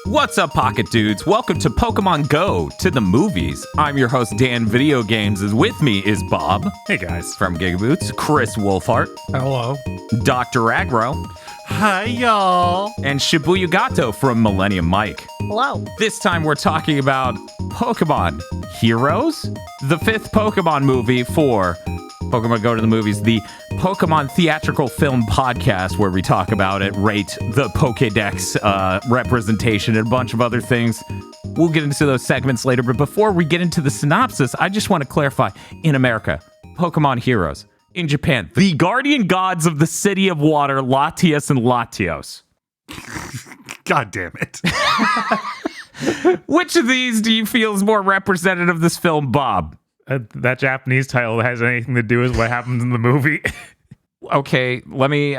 What's up, Pocket Dudes? Welcome to Pokemon Go to the movies. I'm your host, Dan Video Games. With me is Bob. Hey, guys. From GigaBoots. Chris Wolfhart. Hello. Dr. Aggro. Hi, y'all. And Shibuya Gato from Millennium Mike. Hello. This time we're talking about Pokemon Heroes, the fifth Pokemon movie for Pokemon Go to the Movies, the Pokemon theatrical film podcast where we talk about it, rate the Pokédex representation, and a bunch of other things. We'll get into those segments later, but before we get into the synopsis, I just want to clarify, in America, Pokemon Heroes. In Japan, the guardian gods of the city of water, Latias and Latios. God damn it. Which of these do you feel is more representative of this film, Bob? That Japanese title has anything to do with what happens in the movie. Okay, let me,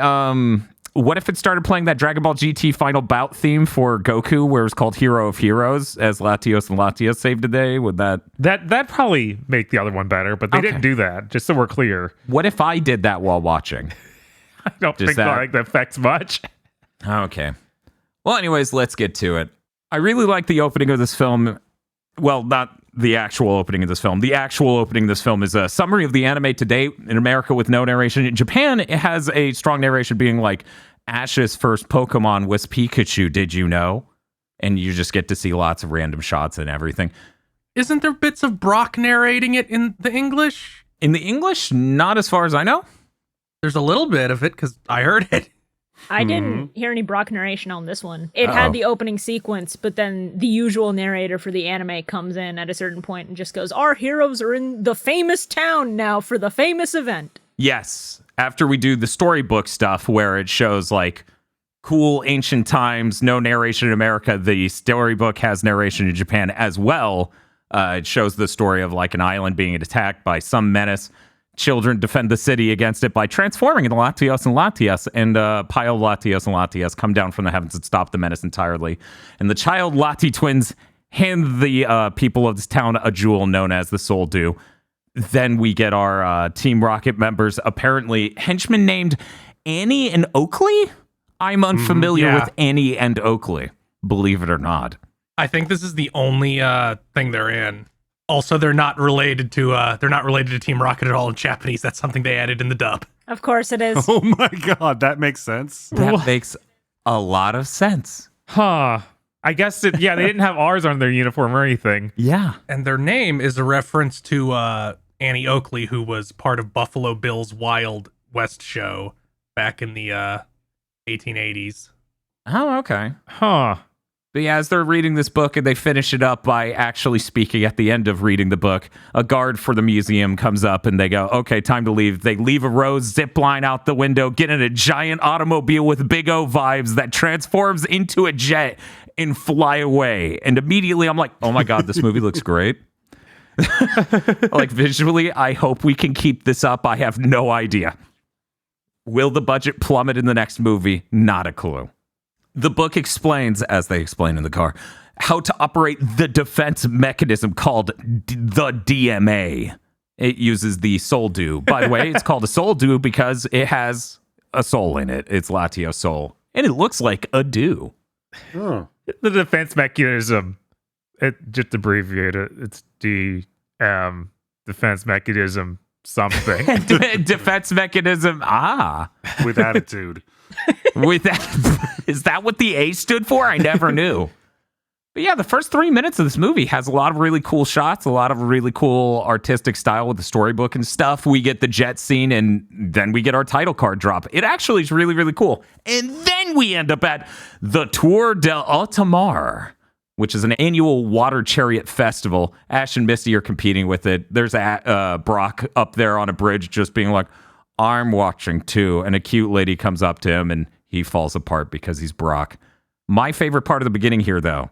what if it started playing that Dragon Ball GT Final Bout theme for Goku, where it's called Hero of Heroes, as Latios and Latias save the day? Would That'd probably make the other one better, but they didn't do that, just so we're clear. What if I did that while watching? I don't think that affects much. Okay. Well, anyways, let's get to it. I really like the opening of this film. Well, not the actual opening of this film. The actual opening of this film is a summary of the anime to date in America with no narration. In Japan, it has a strong narration being like, Ash's first Pokemon was Pikachu, did you know? And you just get to see lots of random shots and everything. Isn't there bits of Brock narrating it in the English? In the English, not as far as I know. There's a little bit of it, because I heard it. I didn't hear any Brock narration on this one. It had the opening sequence, but then the usual narrator for the anime comes in at a certain point and just goes, our heroes are in the famous town now for the famous event. Yes. After we do the storybook stuff where it shows like cool ancient times, no narration in America, the storybook has narration in Japan as well. It shows the story of like an island being attacked by some menace. Children defend the city against it by transforming into Latios and Latias, and pile Latios and Latias come down from the heavens and stop the menace entirely. And the child Lati twins hand the people of this town a jewel known as the Soul Dew. Then we get our Team Rocket members, apparently henchmen named Annie and Oakley? I'm unfamiliar with Annie and Oakley, believe it or not. I think this is the only thing they're in. Also, they're not related to Team Rocket at all in Japanese. That's something they added in the dub. Of course it is. Oh my god, that makes sense. That makes a lot of sense. Huh. I guess, they didn't have R's on their uniform or anything. Yeah. And their name is a reference to Annie Oakley, who was part of Buffalo Bill's Wild West show back in the 1880s. Oh, okay. Huh. But yeah, as they're reading this book and they finish it up by actually speaking at the end of reading the book, a guard for the museum comes up and they go, okay, time to leave. They leave a rose zip line out the window, get in a giant automobile with Big O vibes that transforms into a jet and fly away. And immediately I'm like, oh my God, this movie looks great. Like visually, I hope we can keep this up. I have no idea. Will the budget plummet in the next movie? Not a clue. The book explains, as they explain in the car, how to operate the defense mechanism called the DMA. It uses the Soul Dew. By the way, it's called a Soul Dew because it has a soul in it. It's Latios soul. And it looks like a dew. Oh. The defense mechanism, just abbreviate it, it's defense mechanism something. Defense mechanism, With attitude. With that, is that what the A stood for? I never knew. But yeah, the first 3 minutes of this movie has a lot of really cool shots, a lot of really cool artistic style with the storybook and stuff. We get the jet scene, and then we get our title card drop. It actually is really, really cool. And then we end up at the Tour de Altamar, which is an annual water chariot festival. Ash and Misty are competing with it. There's Brock up there on a bridge just being like, I'm watching too. And a cute lady comes up to him and he falls apart because he's Brock. My favorite part of the beginning here, though,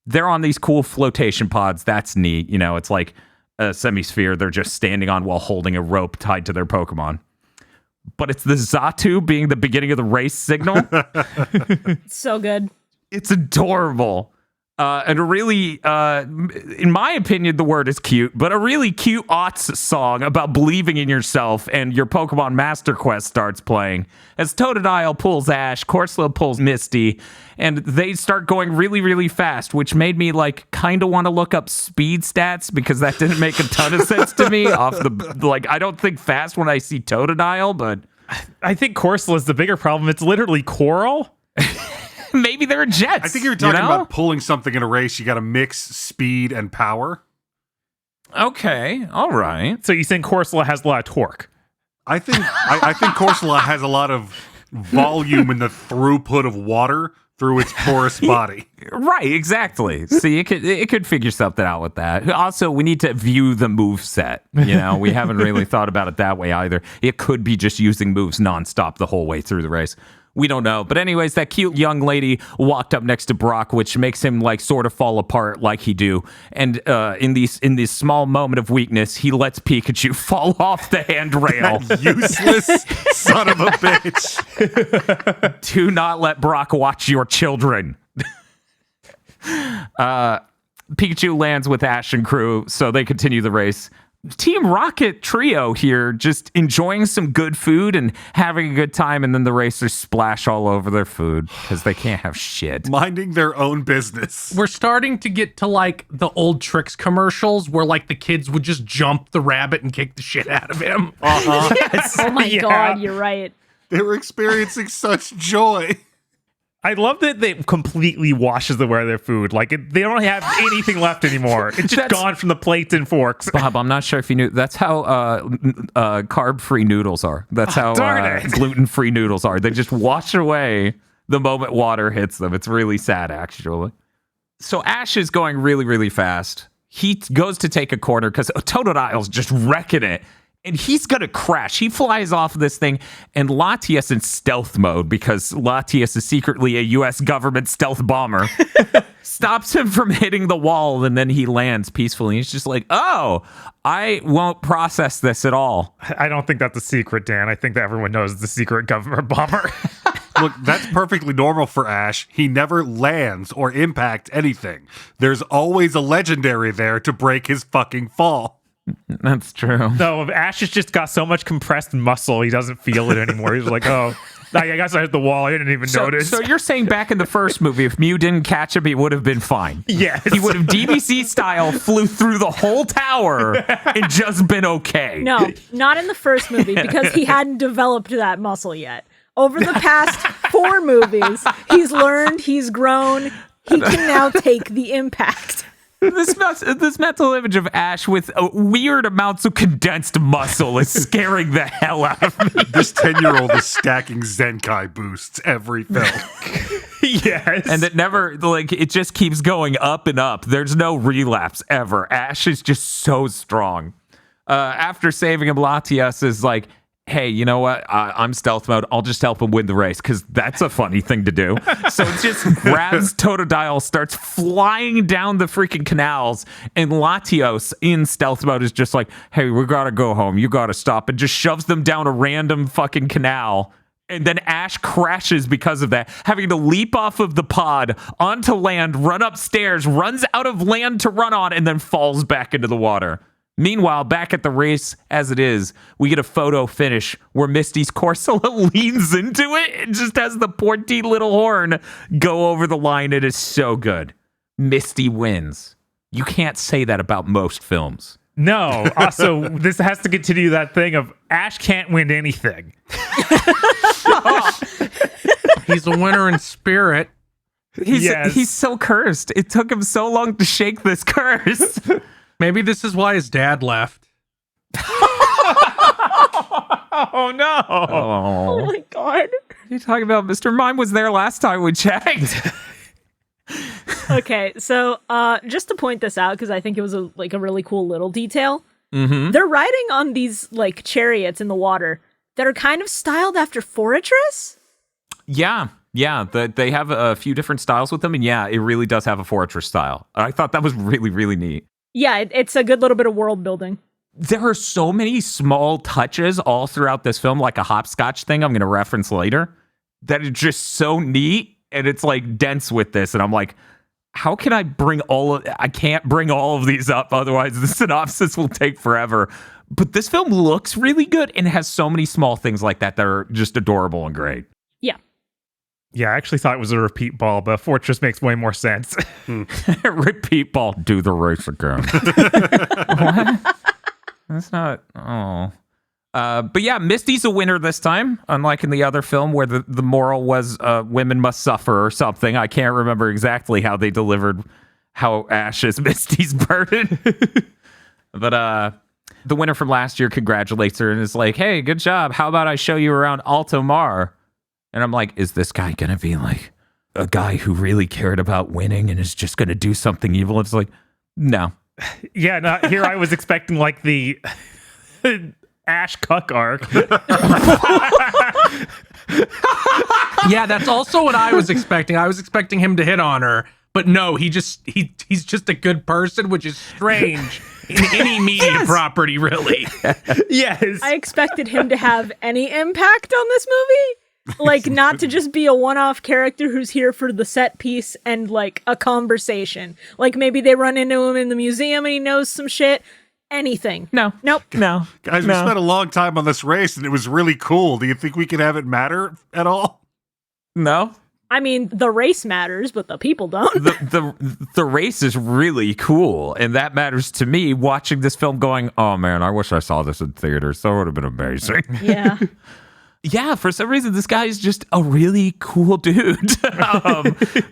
they're on these cool flotation pods. That's neat. You know, it's like a semisphere they're just standing on while holding a rope tied to their Pokemon. But it's the Xatu being the beginning of the race signal. So good. It's adorable. And a really, in my opinion, the word is cute, but a really cute aughts song about believing in yourself, and your Pokemon Master Quest starts playing. As Totodile pulls Ash, Corsola pulls Misty, and they start going really, really fast, which made me like kind of want to look up speed stats because that didn't make a ton of sense to me. I don't think fast when I see Totodile, but I think Corsola is the bigger problem. It's literally coral. maybe they're jets. I think you're talking you know? about pulling something in a race. You got to mix speed and power. Okay, all right. So you think Corsola has a lot of torque? I think Corsola has a lot of volume in the throughput of water through its porous body. Right, exactly. See, it could figure something out with that. Also, we need to view the move set. You know, we haven't really thought about it that way either. It could be just using moves nonstop the whole way through the race. We don't know. But anyways, that cute young lady walked up next to Brock, which makes him like sort of fall apart like he do. And in this small moment of weakness, he lets Pikachu fall off the handrail. Useless son of a bitch. Do not let Brock watch your children. Pikachu lands with Ash and crew, so they continue the race. Team Rocket trio here just enjoying some good food and having a good time, and then the racers splash all over their food because they can't have shit. Minding their own business. We're starting to get to like the old Tricks commercials where like the kids would just jump the rabbit and kick the shit out of him. Yes. Oh my god, you're right. They were experiencing such joy. I love that they completely washes away their food. Like they don't have anything left anymore. It's just gone from the plates and forks. Bob, I'm not sure if you knew. That's how carb-free noodles are. That's how gluten-free noodles are. They just wash away the moment water hits them. It's really sad, actually. So Ash is going really, really fast. He goes to take a corner because Totodile's just wrecking it. And he's going to crash. He flies off of this thing, and Latias in stealth mode, because Latias is secretly a U.S. government stealth bomber, stops him from hitting the wall, and then he lands peacefully. He's just like, oh, I won't process this at all. I don't think that's a secret, Dan. I think that everyone knows the secret government bomber. Look, that's perfectly normal for Ash. He never lands or impacts anything. There's always a legendary there to break his fucking fall. That's true. No, Ash has just got so much compressed muscle, he doesn't feel it anymore. He's like, oh, I guess I hit the wall. I didn't even notice. So you're saying back in the first movie, if Mew didn't catch him, he would have been fine. Yes. He would have DBC style flew through the whole tower and just been okay. No, not in the first movie because he hadn't developed that muscle yet. Over the past 4 movies, he's learned, he's grown, he can now take the impact. This mental image of Ash with weird amounts of condensed muscle is scaring the hell out of me. This 10-year-old is stacking Zenkai boosts every film. Yes. And it never, like, it just keeps going up and up. There's no relapse ever. Ash is just so strong. After saving him, Latias is like, hey, you know what? I'm stealth mode. I'll just help him win the race because that's a funny thing to do. So it just grabs Totodile, starts flying down the freaking canals, and Latios in stealth mode is just like, hey, we gotta go home. You gotta stop, and just shoves them down a random fucking canal. And then Ash crashes because of that, having to leap off of the pod onto land, run upstairs, runs out of land to run on, and then falls back into the water. Meanwhile, back at the race as it is, we get a photo finish where Misty's Corsola leans into it and just has the pointy little horn go over the line. It is so good. Misty wins. You can't say that about most films. No. Also, this has to continue that thing of Ash can't win anything. He's a winner in spirit. He's so cursed. It took him so long to shake this curse. Maybe this is why his dad left. Oh, no. Oh my god. You're talking about Mr. Mime was there last time we checked. Okay, so just to point this out, because I think it was a really cool little detail. Mm-hmm. They're riding on these like chariots in the water that are kind of styled after Fortress. Yeah, they have a few different styles with them, and yeah, it really does have a Fortress style. I thought that was really, really neat. Yeah, it's a good little bit of world building. There are so many small touches all throughout this film, like a hopscotch thing I'm going to reference later, that is just so neat, and it's like dense with this, and I'm like, how can I can't bring all of these up, otherwise the synopsis will take forever. But this film looks really good and has so many small things like that are just adorable and great. Yeah. Yeah, I actually thought it was a repeat ball, but Fortress makes way more sense. Repeat ball, do the race again. What? That's not, but yeah, Misty's a winner this time, unlike in the other film where the moral was women must suffer or something. I can't remember exactly how they delivered how Ash is Misty's burden. But the winner from last year congratulates her and is like, hey, good job. How about I show you around Altomar? And I'm like, is this guy going to be like a guy who really cared about winning and is just going to do something evil? It's like, no. Yeah, not here. I was expecting like the Ash cuck arc. Yeah, that's also what I was expecting. I was expecting him to hit on her, but no, he's just a good person, which is strange in any media property, really. Yes. I expected him to have any impact on this movie. Like, not to just be a one-off character who's here for the set piece and, like, a conversation. Like, maybe they run into him in the museum and he knows some shit. Anything. No. Nope. No. Guys, we spent a long time on this race, and it was really cool. Do you think we could have it matter at all? No. I mean, the race matters, but the people don't. The race is really cool, and that matters to me watching this film going, oh, man, I wish I saw this in theaters. That would have been amazing. Yeah. Yeah, for some reason, this guy is just a really cool dude.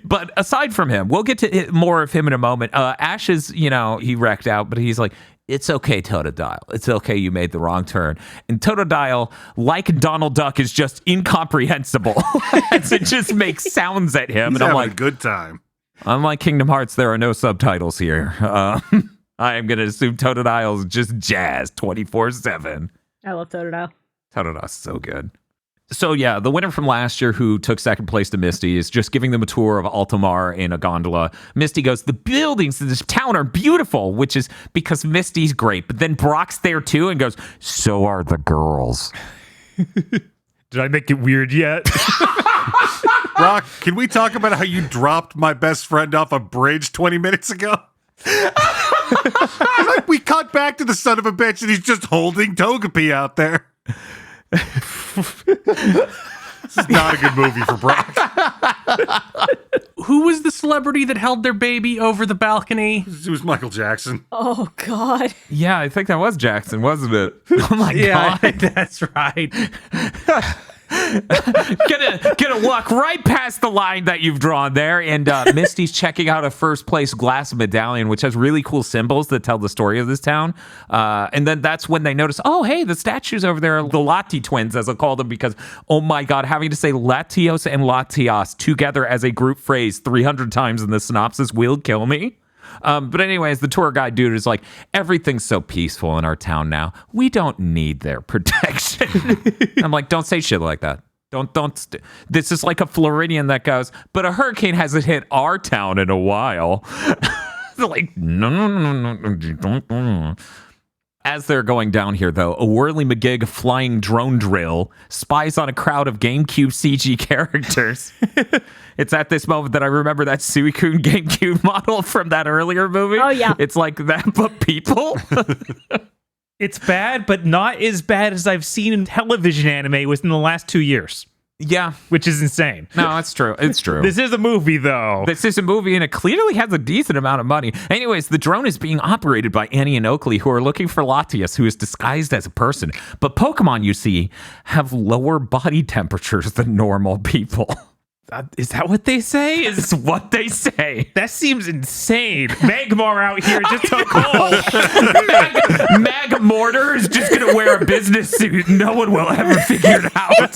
But aside from him, we'll get to more of him in a moment. Ash is, he wrecked out, but he's like, it's okay, Totodile. It's okay, you made the wrong turn. And Totodile, like Donald Duck, is just incomprehensible. As it just makes sounds at him. He's and I'm having like, a good time. unlike Kingdom Hearts, there are no subtitles here. I am going to assume Totodile is just jazz 24/7. I love Totodile. Totodile's so good. So yeah, the winner from last year who took second place to Misty is just giving them a tour of Altomar in a gondola. Misty goes, the buildings in this town are beautiful, which is because Misty's great. But then Brock's there too and goes, so are the girls. Did I make it weird yet? Brock, can we talk about how you dropped my best friend off a bridge 20 minutes ago? Like we cut back to the son of a bitch and he's just holding Togepi out there. This is not a good movie for Brock. Who was the celebrity that held their baby over the balcony? It was Michael Jackson. Oh, God. Yeah, I think that was Jackson, wasn't it? Oh my Yeah, God. that's right. Gonna walk right past the line that you've drawn there, and Misty's checking out a first place glass medallion, which has really cool symbols that tell the story of this town. And then that's when they notice, oh, hey, the statues over there are the Lati twins, as I call them, because, oh my God, having to say Latios and Latias together as a group phrase 300 times in the synopsis will kill me. But anyways, the tour guide dude is like, everything's so peaceful in our town now. We don't need their protection. I'm like, don't say shit like that. This is like a Floridian that goes, but a hurricane hasn't hit our town in a while. They're like, no. As they're going down here, though, a Whirly McGig flying drone drill spies on a crowd of GameCube CG characters. It's at this moment that I remember that Suicune GameCube model from that earlier movie. Oh, yeah. It's like that, but people. It's bad, but not as bad as I've seen in television anime within the last 2 years, Yeah. which is insane. No, it's true. It's true. This is a movie, though. This is a movie, and it clearly has a decent amount of money. Anyways, the drone is being operated by Annie and Oakley, who are looking for Latias, who is disguised as a person. But Pokemon, you see, have lower body temperatures than normal people. Is that what they say? Is what they say. That seems insane. Magmar out here just took hold. Mag Mortar is just going to wear a business suit. No one will ever figure it out.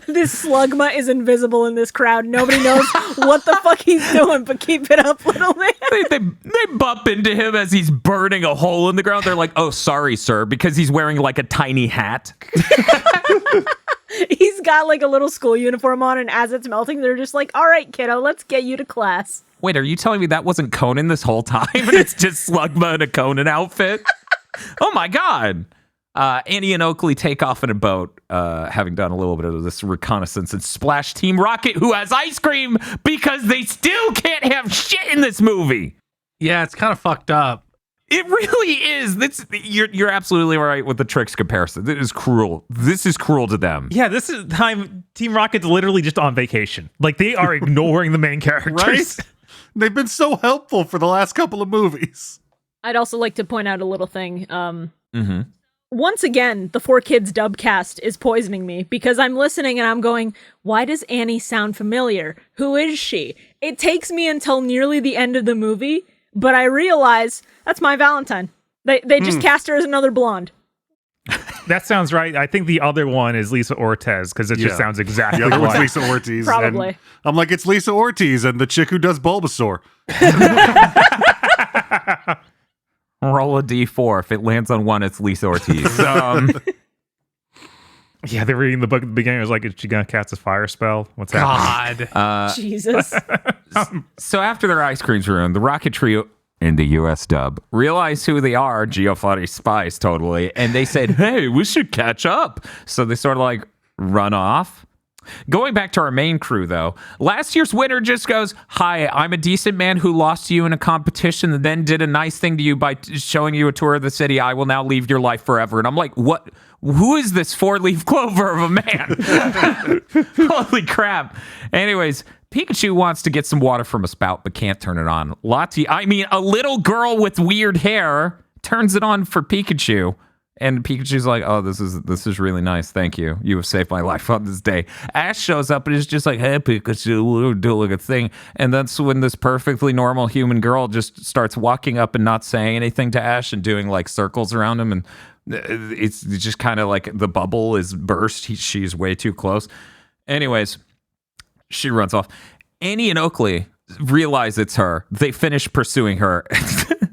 This Slugma is invisible in this crowd. Nobody knows what the fuck he's doing, but keep it up, little man. They bump into him as he's burning a hole in the ground. They're like, oh, sorry, sir, because he's wearing like a tiny hat. He's got like a little school uniform on, and as it's melting, they're just like, all right, kiddo, let's get you to class. Wait, are you telling me that wasn't Conan this whole time? And it's just Slugma in a Conan outfit? Oh my God. Annie and Oakley take off in a boat, having done a little bit of this reconnaissance, and splash Team Rocket, who has ice cream because they still in this movie. Yeah, it's kind of fucked up. It really is. You're absolutely right with the Trix comparison. It is cruel. This is cruel to them. Yeah, this is time Team Rocket's literally just on vacation. Like, they are ignoring the main characters. Right? They've been so helpful for the last couple of movies. I'd also like to point out a little thing. Once again, the 4Kids dub cast is poisoning me because I'm listening and I'm going, why does Annie sound familiar? Who is she? It takes me until nearly the end of the movie, but I realize that's my Valentine. They just cast her as another blonde. That sounds right. I think the other one is Lisa Ortiz because it just sounds exactly Yeah, like it's Lisa Ortiz. Probably. And I'm like, it's Lisa Ortiz and the chick who does Bulbasaur. Roll a D4. If it lands on 1, it's Lisa Ortiz. Yeah, they were reading the book at the beginning. It was like, is she going to cast a fire spell? What's happening? God. Jesus. So after their ice cream's ruined, the Rocket Trio in the US dub realize who they are, Giovanni's spies, totally. And they said, hey, we should catch up. So they sort of like run off. Going back to our main crew, though, last year's winner just goes, hi, I'm a decent man who lost to you in a competition and then did a nice thing to you by showing you a tour of the city. I will now leave your life forever. And I'm like, what? Who is this 4-leaf clover of a man? Holy crap. Anyways, Pikachu wants to get some water from a spout, but can't turn it on. A little girl with weird hair turns it on for Pikachu. And Pikachu's like, oh, this is really nice. Thank you. You have saved my life on this day. Ash shows up and is just like, hey, Pikachu, we're doing a thing. And that's when this perfectly normal human girl just starts walking up and not saying anything to Ash and doing like circles around him. And it's just kind of like the bubble is burst. She's way too close. Anyways, she runs off. Annie and Oakley realize it's her. They finish pursuing her.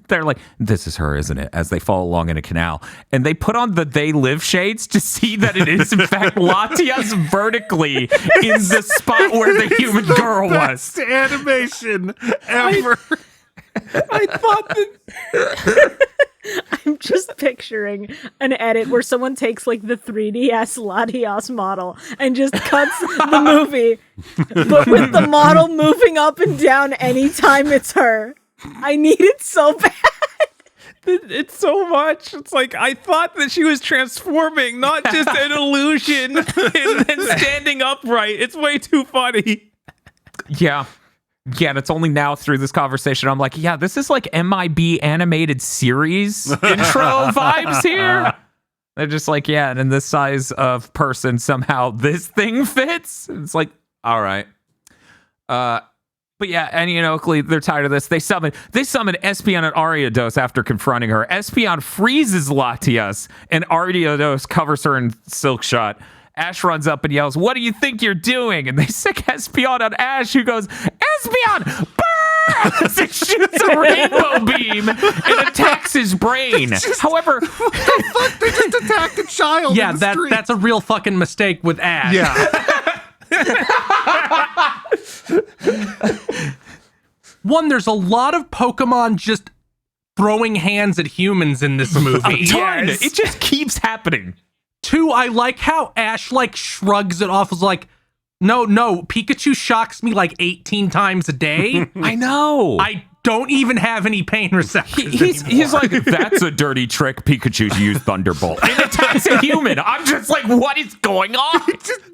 They're like, this is her, isn't it? As they fall along in a canal. And they put on the They Live shades to see that it is, in fact, Latias vertically in the spot where the human girl was. Best animation ever. I thought that... I'm just picturing an edit where someone takes like the 3DS Latios model and just cuts the movie, but with the model moving up and down anytime it's her. I need it so bad. It's so much. It's like, I thought that she was transforming, not just an illusion and then standing upright. It's way too funny. Yeah. Yeah, and it's only now through this conversation I'm like, yeah, this is like MIB animated series intro vibes here. They're just like, yeah, and in this size of person, somehow this thing fits. It's like, all right. But yeah, Annie and Oakley, they're tired of this. They summon Espeon and Ariados after confronting her. Espeon freezes Latias, and Ariados covers her in Silk Shot. Ash runs up and yells, what do you think you're doing? And they sick Espeon on Ash, who goes, Espeon! Burn! As it shoots a rainbow beam and attacks his brain. However, What the fuck? They just attacked a child. Yeah, in the street. that's a real fucking mistake with Ash. Yeah. One, there's a lot of Pokemon just throwing hands at humans in this movie. yes. It just keeps happening. 2, I like how Ash like shrugs it off as like, no, Pikachu shocks me like 18 times a day. I know. I don't even have any pain receptors He's like, that's a dirty trick. Pikachu's used Thunderbolt. It attacks a human. I'm just like, what is going on?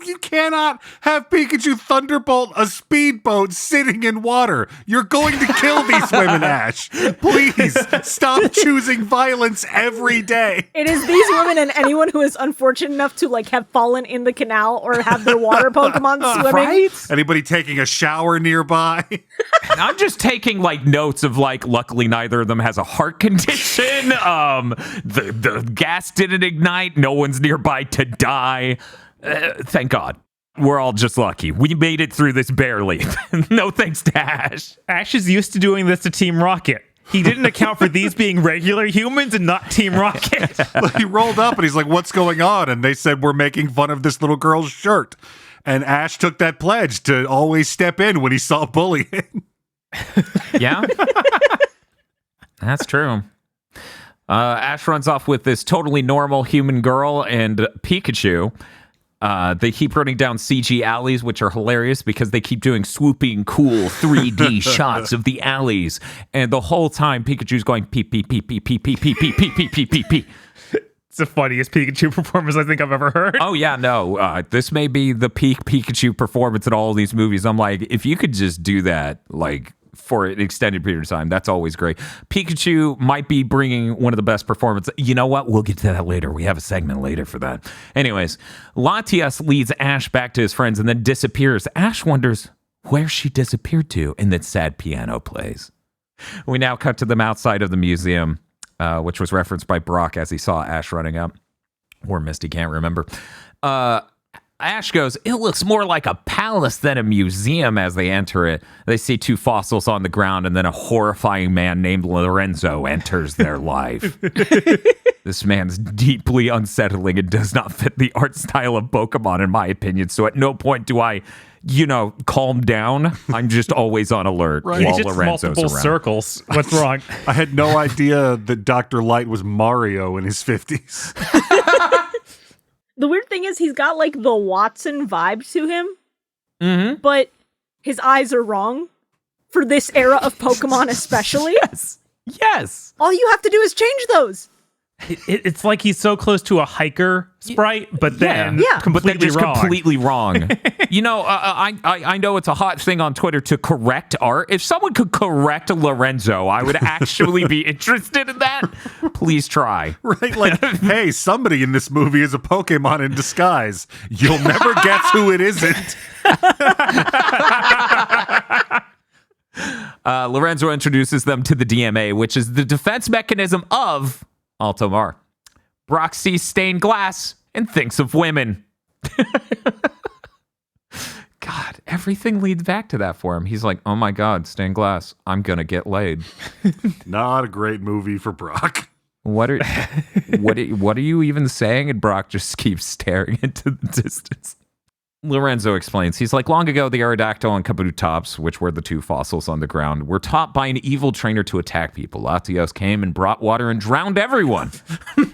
You cannot have Pikachu Thunderbolt a speedboat sitting in water. You're going to kill these women, Ash. Please stop choosing violence every day. It is these women and anyone who is unfortunate enough to like have fallen in the canal or have their water Pokemon swimming. Right? Anybody taking a shower nearby? I'm just taking like notes of like, luckily neither of them has a heart condition. The gas didn't ignite. No one's nearby to die. Thank God. We're all just lucky. We made it through this barely. No thanks to Ash. Ash is used to doing this to Team Rocket. He didn't account for these being regular humans and not Team Rocket. He rolled up and he's like, what's going on? And they said, we're making fun of this little girl's shirt. And Ash took that pledge to always step in when he saw bullying. Yeah. That's true. Ash runs off with this totally normal human girl and Pikachu. They keep running down CG alleys, which are hilarious because they keep doing swooping, cool 3D shots of the alleys. And the whole time, Pikachu's going pee, pee, pee, pee, pee, pee, pee, pee, pee, pee, pee, pee, pee. It's the funniest Pikachu performance I think I've ever heard. Oh, yeah, no. This may be the peak Pikachu performance in all of these movies. I'm like, if you could just do that, like, for an extended period of time, that's always great. Pikachu might be bringing one of the best performances. You know what? We'll get to that later. We have a segment later for that. Anyways, Latias leads Ash back to his friends and then disappears. Ash wonders where she disappeared to, and then sad piano plays. We now cut to them outside of the museum, which was referenced by Brock as he saw Ash running up. Or Misty, can't remember. Ash goes, it looks more like a palace than a museum as they enter it. They see two fossils on the ground, and then a horrifying man named Lorenzo enters their life. This man's deeply unsettling and does not fit the art style of Pokemon, in my opinion. So at no point do I, calm down. I'm just always on alert Right. while It's just Lorenzo's multiple around. circles. What's wrong? I had no idea that Dr. Light was Mario in his 50s. The weird thing is he's got like the Watson vibe to him, Mm-hmm. but his eyes are wrong for this era of Pokemon especially. Yes. All you have to do is change those. It's like he's so close to a hiker sprite, but then Yeah. But they're completely just wrong. completely wrong. I know it's a hot thing on Twitter to correct art. If someone could correct Lorenzo, I would actually be interested in that. Please try. Right? Like, hey, somebody in this movie is a Pokemon in disguise. You'll never guess who it isn't. Lorenzo introduces them to the DMA, which is the defense mechanism of Altomar. Brock sees stained glass and thinks of women. God, everything leads back to that for him. He's like, oh my God, stained glass. I'm going to get laid. Not a great movie for Brock. What are you even saying? And Brock just keeps staring into the distance. Lorenzo explains. He's like, long ago, the Aerodactyl and Kabutops, which were the two fossils on the ground, were taught by an evil trainer to attack people. Latios came and brought water and drowned everyone.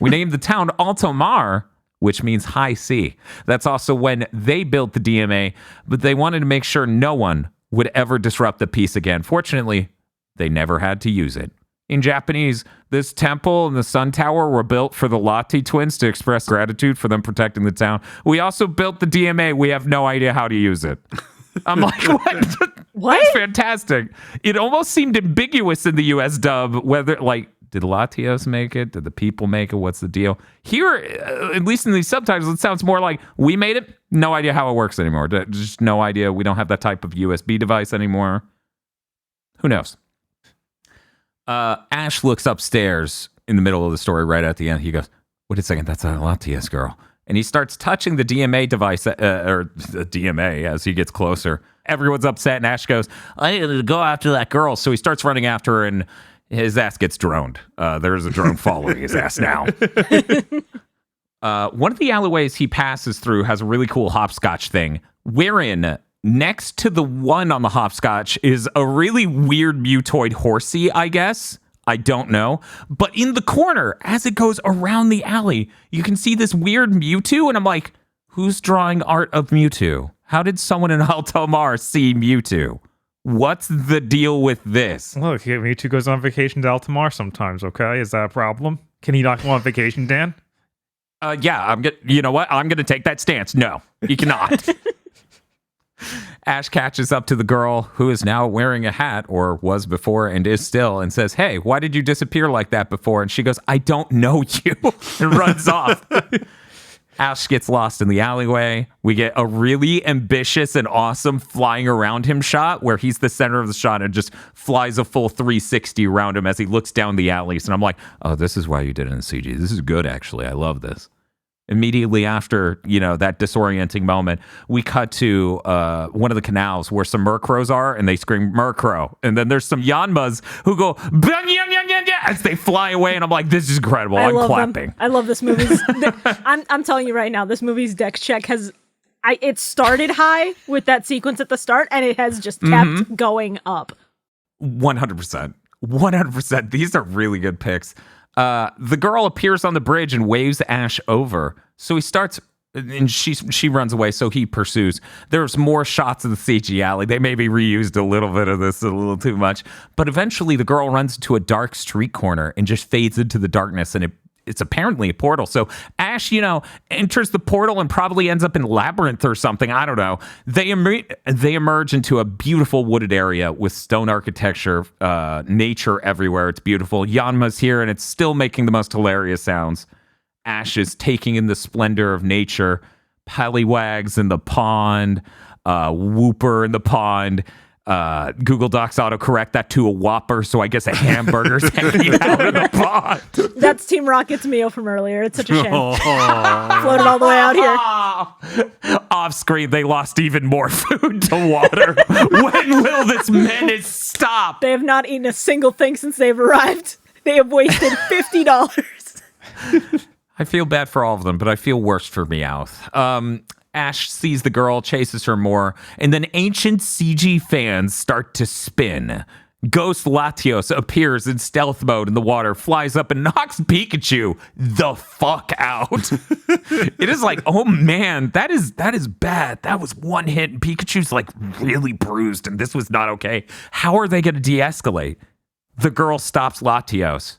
We named the town Altomar, which means high sea. That's also when they built the DMA, but they wanted to make sure no one would ever disrupt the peace again. Fortunately, they never had to use it. In Japanese, this temple and the sun tower were built for the Lati twins to express gratitude for them protecting the town. We also built the DMA. We have no idea how to use it. I'm like, what? What? That's fantastic. It almost seemed ambiguous in the US dub whether, like, did Latios make it? Did the people make it? What's the deal? Here, at least in these subtitles, it sounds more like we made it. No idea how it works anymore. Just no idea. We don't have that type of USB device anymore. Who knows? Ash looks upstairs in the middle of the story right at the end. He goes, wait a second, that's a Latias girl. And he starts touching the DMA device, or the DMA, as he gets closer. Everyone's upset, and Ash goes, I need to go after that girl. So he starts running after her, and his ass gets droned. There's a drone following his ass now. One of the alleyways he passes through has a really cool hopscotch thing, wherein next to the one on the hopscotch is a really weird mutoid horsey, I guess. I don't know. But in the corner, as it goes around the alley, you can see this weird Mewtwo, and I'm like, who's drawing art of Mewtwo? How did someone in Altomar see Mewtwo? What's the deal with this? Look, Mewtwo goes on vacation to Altamar sometimes, okay? Is that a problem? Can he not go on vacation, Dan? Yeah, you know what? I'm going to take that stance. No, you cannot. Ash catches up to the girl who is now wearing a hat, or was before and is still, and says, hey, why did you disappear like that before? And she goes, I don't know you, and runs off. Ash gets lost in the alleyway. We get a really ambitious and awesome flying around him shot where he's the center of the shot and just flies a full 360 around him as he looks down the alleys. And I'm like, oh, this is why you did it in CG. This is good, actually. I love this. Immediately after, that disorienting moment, we cut to one of the canals where some Murkrows are, and they scream Murkrow. And then there's some Yanmas who go as they fly away, and I'm like, this is incredible. I'm clapping. Them. I love this movie. I'm telling you right now, this movie's dex check it started high with that sequence at the start, and it has just kept going up. 100%. 100%. These are really good picks. The girl appears on the bridge and waves Ash over. So he starts and she runs away, so he pursues. There's more shots of the CG alley. They maybe reused a little bit of this, a little too much. But eventually the girl runs into a dark street corner and just fades into the darkness, and it's apparently a portal. So Ash, enters the portal and probably ends up in Labyrinth or something. I don't know. They emerge into a beautiful wooded area with stone architecture, nature everywhere. It's beautiful. Yanma's here, and it's still making the most hilarious sounds. Ash is taking in the splendor of nature. Pallywags in the pond, Whooper in the pond. Google Docs autocorrect that to a Whopper, so I guess a hamburger's hanging out in the pond. That's Team Rocket's meal from earlier. It's such a shame. Floated all the way out here. Off screen, they lost even more food to water. When will this menace stop? They have not eaten a single thing since they've arrived. They have wasted $50. I feel bad for all of them, but I feel worse for Meowth. Ash sees the girl, chases her more, and then ancient CG fans start to spin. Ghost Latios appears in stealth mode in the water, flies up and knocks Pikachu the fuck out. It is like, oh man, that is bad. That was one hit and Pikachu's like really bruised and this was not okay. How are they going to de-escalate? The girl stops Latios.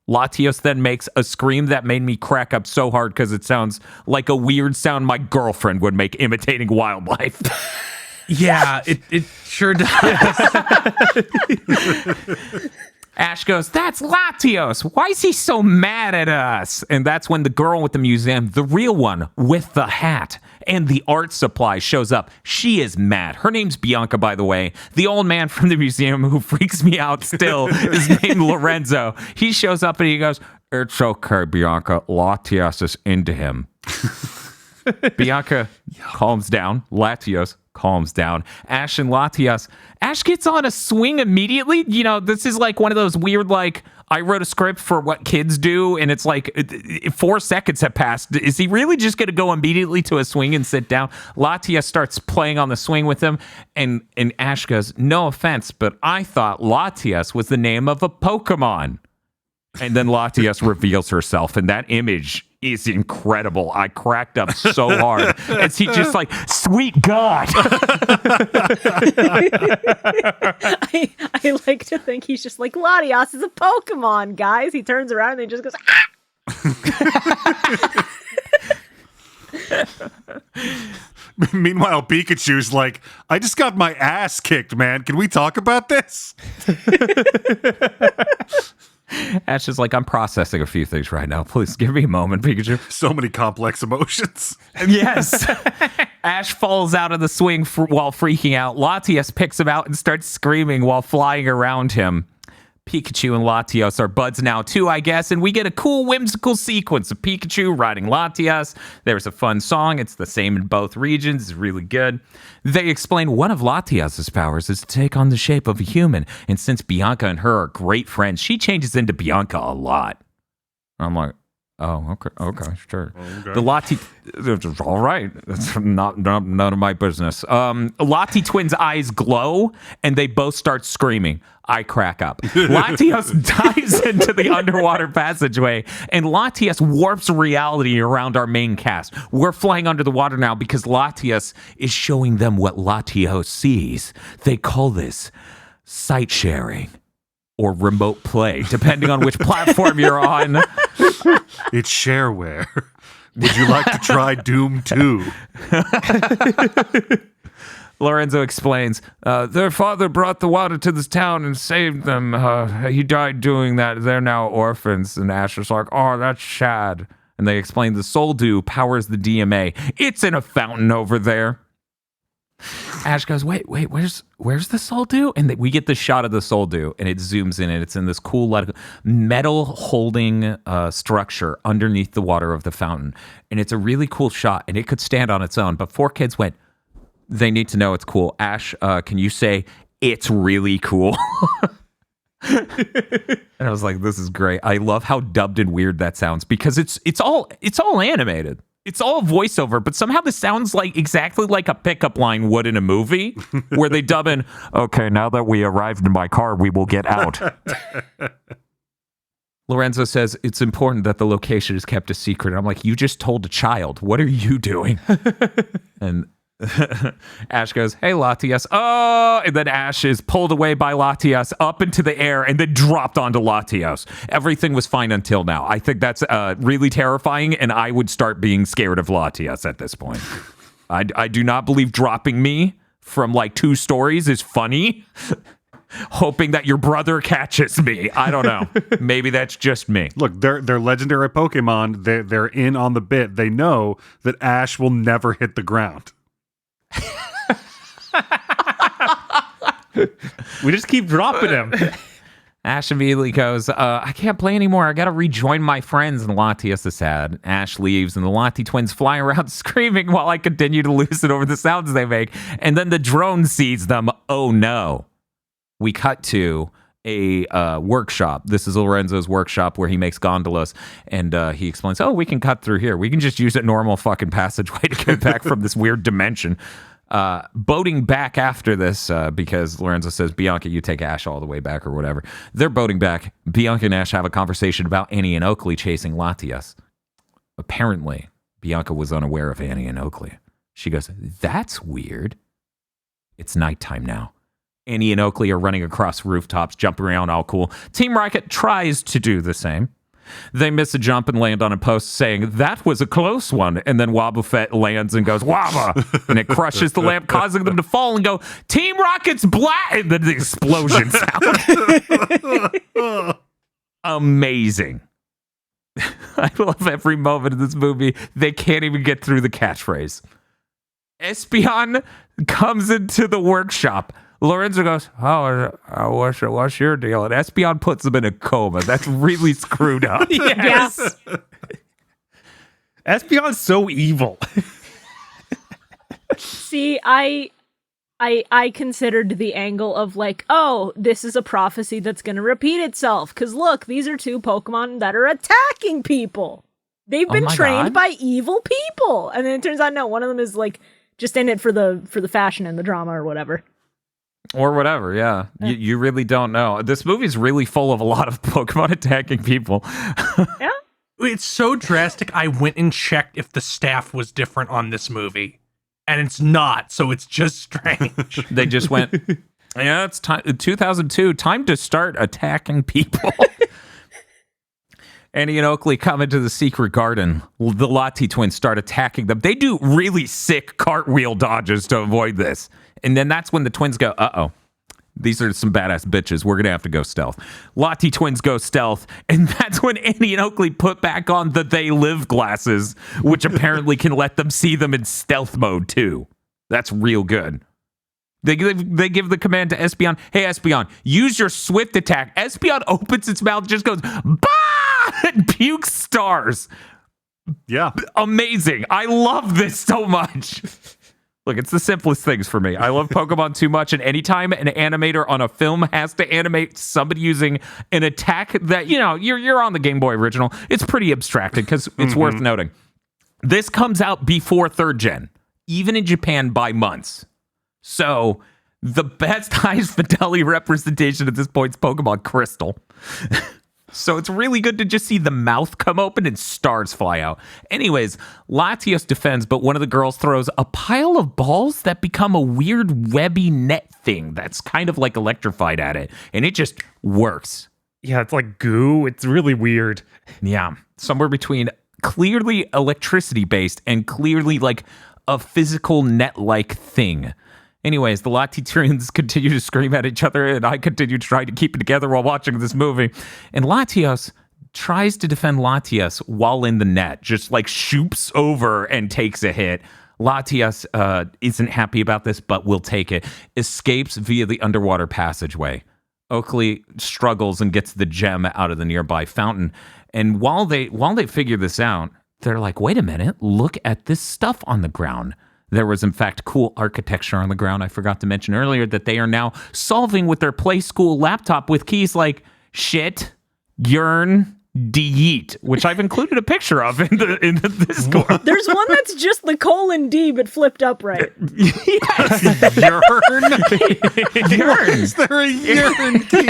Latios then makes a scream that made me crack up so hard because it sounds like a weird sound my girlfriend would make imitating wildlife. Yeah, it sure does. Ash goes, "That's Latios. Why is he so mad at us?" And that's when the girl with the museum, the real one with the hat and the art supply, shows up. She is mad. Her name's Bianca, by the way. The old man from the museum who freaks me out still is named Lorenzo. He shows up and he goes, "It's okay, Bianca. Latios is into him." Bianca calms down. Latios calms down. Ash and Latias. Ash gets on a swing immediately. This is like one of those weird, like, I wrote a script for what kids do, and it's like 4 seconds have passed. Is he really just going to go immediately to a swing and sit down? Latias starts playing on the swing with him, and Ash goes, "No offense, but I thought Latias was the name of a Pokemon." And then Latias reveals herself, and that image is incredible. I cracked up so hard as he just like, sweet God. I like to think he's just like, Latios is a Pokemon, guys. He turns around and he just goes, Meanwhile, Pikachu's like, "I just got my ass kicked, man. Can we talk about this?" Ash is like, "I'm processing a few things right now. Please give me a moment, Pikachu." So many complex emotions. Yes. Ash falls out of the swing while freaking out. Latias picks him out and starts screaming while flying around him. Pikachu and Latios are buds now too, I guess, and we get a cool whimsical sequence of Pikachu riding Latias. There's a fun song. It's the same in both regions. It's really good. They explain one of Latias' powers is to take on the shape of a human, and since Bianca and her are great friends, she changes into Bianca a lot. I'm like, oh, okay, sure. Okay. The Lati, all right. That's none of my business. Lati twins' eyes glow, and they both start screaming. I crack up. Latios dives into the underwater passageway, and Latias warps reality around our main cast. We're flying under the water now because Latias is showing them what Latios sees. They call this sight sharing or remote play, depending on which platform you're on. It's shareware. Would you like to try Doom 2? Lorenzo explains, their father brought the water to this town and saved them. He died doing that. They're now orphans. And Ash is like, oh, that's sad. And they explain the Soul Dew powers the DMA. It's in a fountain over there. Ash goes, wait, where's the Soul Dew? And we get the shot of the Soul Dew, and it zooms in, and it's in this cool metal holding structure underneath the water of the fountain. And it's a really cool shot, and it could stand on its own. But 4 kids went, they need to know it's cool. Ash, can you say it's really cool? And I was like, this is great. I love how dubbed and weird that sounds because it's all animated. It's all voiceover, but somehow this sounds like exactly like a pickup line would in a movie where they dub in, okay, now that we arrived in my car, we will get out. Lorenzo says it's important that the location is kept a secret. I'm like, you just told a child. What are you doing? And Ash goes, hey, Latias. Oh, and then Ash is pulled away by Latias up into the air and then dropped onto Latios. Everything was fine until now. I think that's really terrifying, and I would start being scared of Latias at this point. I do not believe dropping me from like 2 stories is funny. Hoping that your brother catches me. I don't know. Maybe that's just me. Look, they're legendary Pokemon. They're in on the bit. They know that Ash will never hit the ground. We just keep dropping him. Ash immediately goes, I can't play anymore. I got to rejoin my friends. And Latias is sad. Ash leaves, and the Lati twins fly around screaming while I continue to listen over the sounds they make. And then the drone sees them. Oh, no. We cut to a workshop. This is Lorenzo's workshop where he makes gondolas, and he explains, we can cut through here. We can just use a normal fucking passageway to get back from this weird dimension. Boating back after this, because Lorenzo says, Bianca, you take Ash all the way back or whatever. They're boating back. Bianca and Ash have a conversation about Annie and Oakley chasing Latias. Apparently, Bianca was unaware of Annie and Oakley. She goes, that's weird. It's nighttime now. Annie and Oakley are running across rooftops, jumping around all cool. Team Rocket tries to do the same. They miss a jump and land on a post saying, that was a close one. And then Wobbuffet lands and goes, Wobba! And it crushes the lamp, causing them to fall and go, Team Rocket's black! And then the explosion sound. Amazing. I love every moment of this movie. They can't even get through the catchphrase. Espeon comes into the workshop. Lorenzo goes, what's your deal? And Espeon puts him in a coma. That's really screwed up. Yes. Espeon's so evil. See, I considered the angle of like, this is a prophecy that's going to repeat itself. Because look, these are 2 Pokemon that are attacking people. They've been trained by evil people. And then it turns out, no, one of them is like just in it for the fashion and the drama or whatever. Or whatever, yeah. You really don't know. This movie's really full of a lot of Pokemon attacking people. Yeah. It's so drastic. I went and checked if the staff was different on this movie. And it's not, so it's just strange. They just went, yeah, it's 2002, time to start attacking people. Annie and Oakley come into the secret garden. The Lati twins start attacking them. They do really sick cartwheel dodges to avoid this. And then that's when the twins go, these are some badass bitches. We're going to have to go stealth. Lati twins go stealth. And that's when Annie and Oakley put back on the They Live glasses, which apparently can let them see them in stealth mode too. That's real good. They give the command to Espeon, hey, Espeon, use your swift attack. Espeon opens its mouth, just goes, bah! And pukes stars. Yeah. Amazing. I love this so much. Look, it's the simplest things for me. I love Pokemon too much, and anytime an animator on a film has to animate somebody using an attack that, you're on the Game Boy original, it's pretty abstracted because it's worth noting. This comes out before 3rd gen, even in Japan by months. So the best highest fidelity representation at this point is Pokemon Crystal. So it's really good to just see the mouth come open and stars fly out. Anyways, Latios defends, but one of the girls throws a pile of balls that become a weird webby net thing that's kind of like electrified at it. And it just works. Yeah, it's like goo. It's really weird. Yeah, somewhere between clearly electricity based and clearly like a physical net-like thing. Anyways, the Lati twins continue to scream at each other, and I continue to try to keep it together while watching this movie. And Latios tries to defend Latias while in the net, just like shoops over and takes a hit. Latias isn't happy about this, but will take it. Escapes via the underwater passageway. Oakley struggles and gets the gem out of the nearby fountain. And while they figure this out, they're like, wait a minute, look at this stuff on the ground. There was, in fact, cool architecture on the ground. I forgot to mention earlier that they are now solving with their Play School laptop with keys like shit, yearn, delete, which I've included a picture of in the Discord. There's one that's just the :D but flipped upright. Yes. Yearn. Is there a yearn key?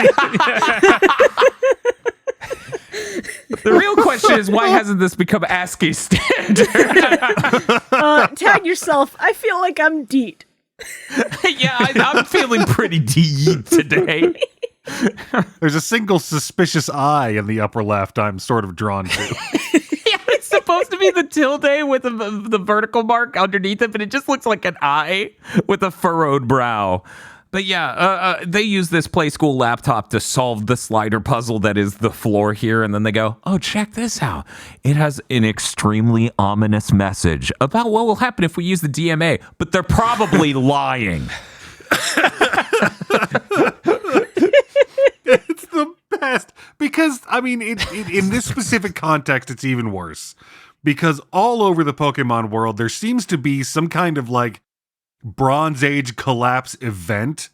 The real question is, why hasn't this become ASCII standard? Tag yourself. I feel like I'm deet. Yeah, I'm feeling pretty deep today. There's a single suspicious eye in the upper left I'm sort of drawn to. Yeah, it's supposed to be the tilde with the vertical mark underneath it, but it just looks like an eye with a furrowed brow. But yeah, they use this Play School laptop to solve the slider puzzle that is the floor here, and then they go, oh, check this out. It has an extremely ominous message about what will happen if we use the DMA, but they're probably lying. It's the best. Because, I mean, in this specific context, it's even worse. Because all over the Pokemon world, there seems to be some kind of, like, Bronze Age collapse event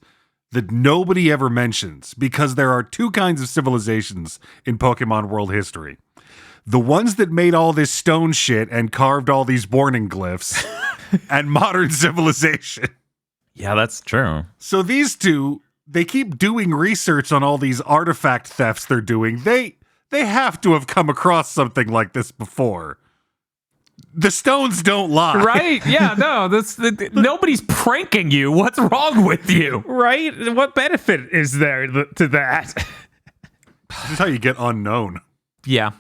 that nobody ever mentions, because there are two kinds of civilizations in Pokemon world history. The ones that made all this stone shit and carved all these warning glyphs, and modern civilization. Yeah, that's true. So these two, they keep doing research on all these artifact thefts they're doing. They have to have come across something like this before. The stones don't lie. Right? Yeah, no, nobody's pranking you. What's wrong with you? Right? What benefit is there to that? This is how you get unknown. Yeah.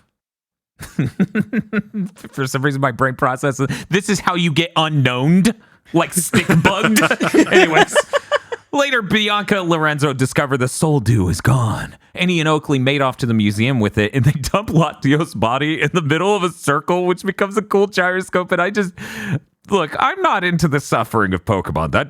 For some reason, my brain processes, this is how you get unknowned, like stick bugged. Anyways. Later, Bianca and Lorenzo discover the Soul Dew is gone. Annie and Oakley made off to the museum with it, and they dump Latios' body in the middle of a circle, which becomes a cool gyroscope. And I just... Look, I'm not into the suffering of Pokemon. That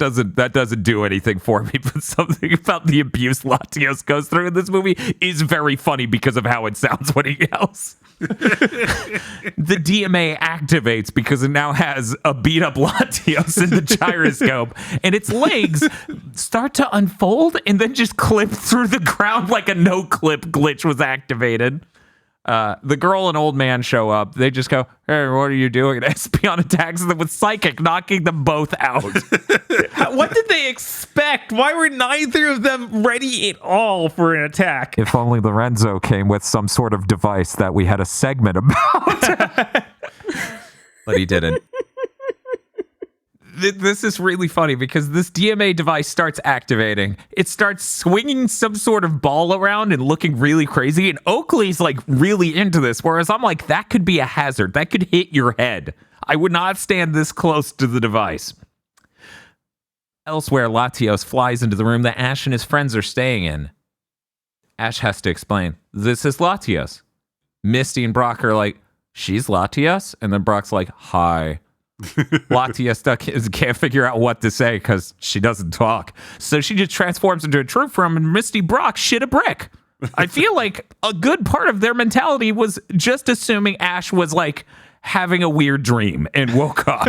doesn't do anything for me, but something about the abuse Latios goes through in this movie is very funny because of how it sounds when he yells. The DMA activates because it now has a beat up Latios in the gyroscope, and its legs start to unfold and then just clip through the ground like a no clip glitch was activated. The girl and old man show up. They just go, hey, what are you doing? And Espeon attacks them with Psychic, knocking them both out. What did they expect? Why were neither of them ready at all for an attack? If only Lorenzo came with some sort of device that we had a segment about. But he didn't. This is really funny because this DMA device starts activating. It starts swinging some sort of ball around and looking really crazy. And Oakley's like really into this. Whereas I'm like, that could be a hazard. That could hit your head. I would not stand this close to the device. Elsewhere, Latios flies into the room that Ash and his friends are staying in. Ash has to explain, this is Latios. Misty and Brock are like, she's Latios? And then Brock's like, hi. Latias can't figure out what to say because she doesn't talk. So she just transforms into a troop from and Misty Brock shit a brick. I feel like a good part of their mentality was just assuming Ash was like having a weird dream and woke up.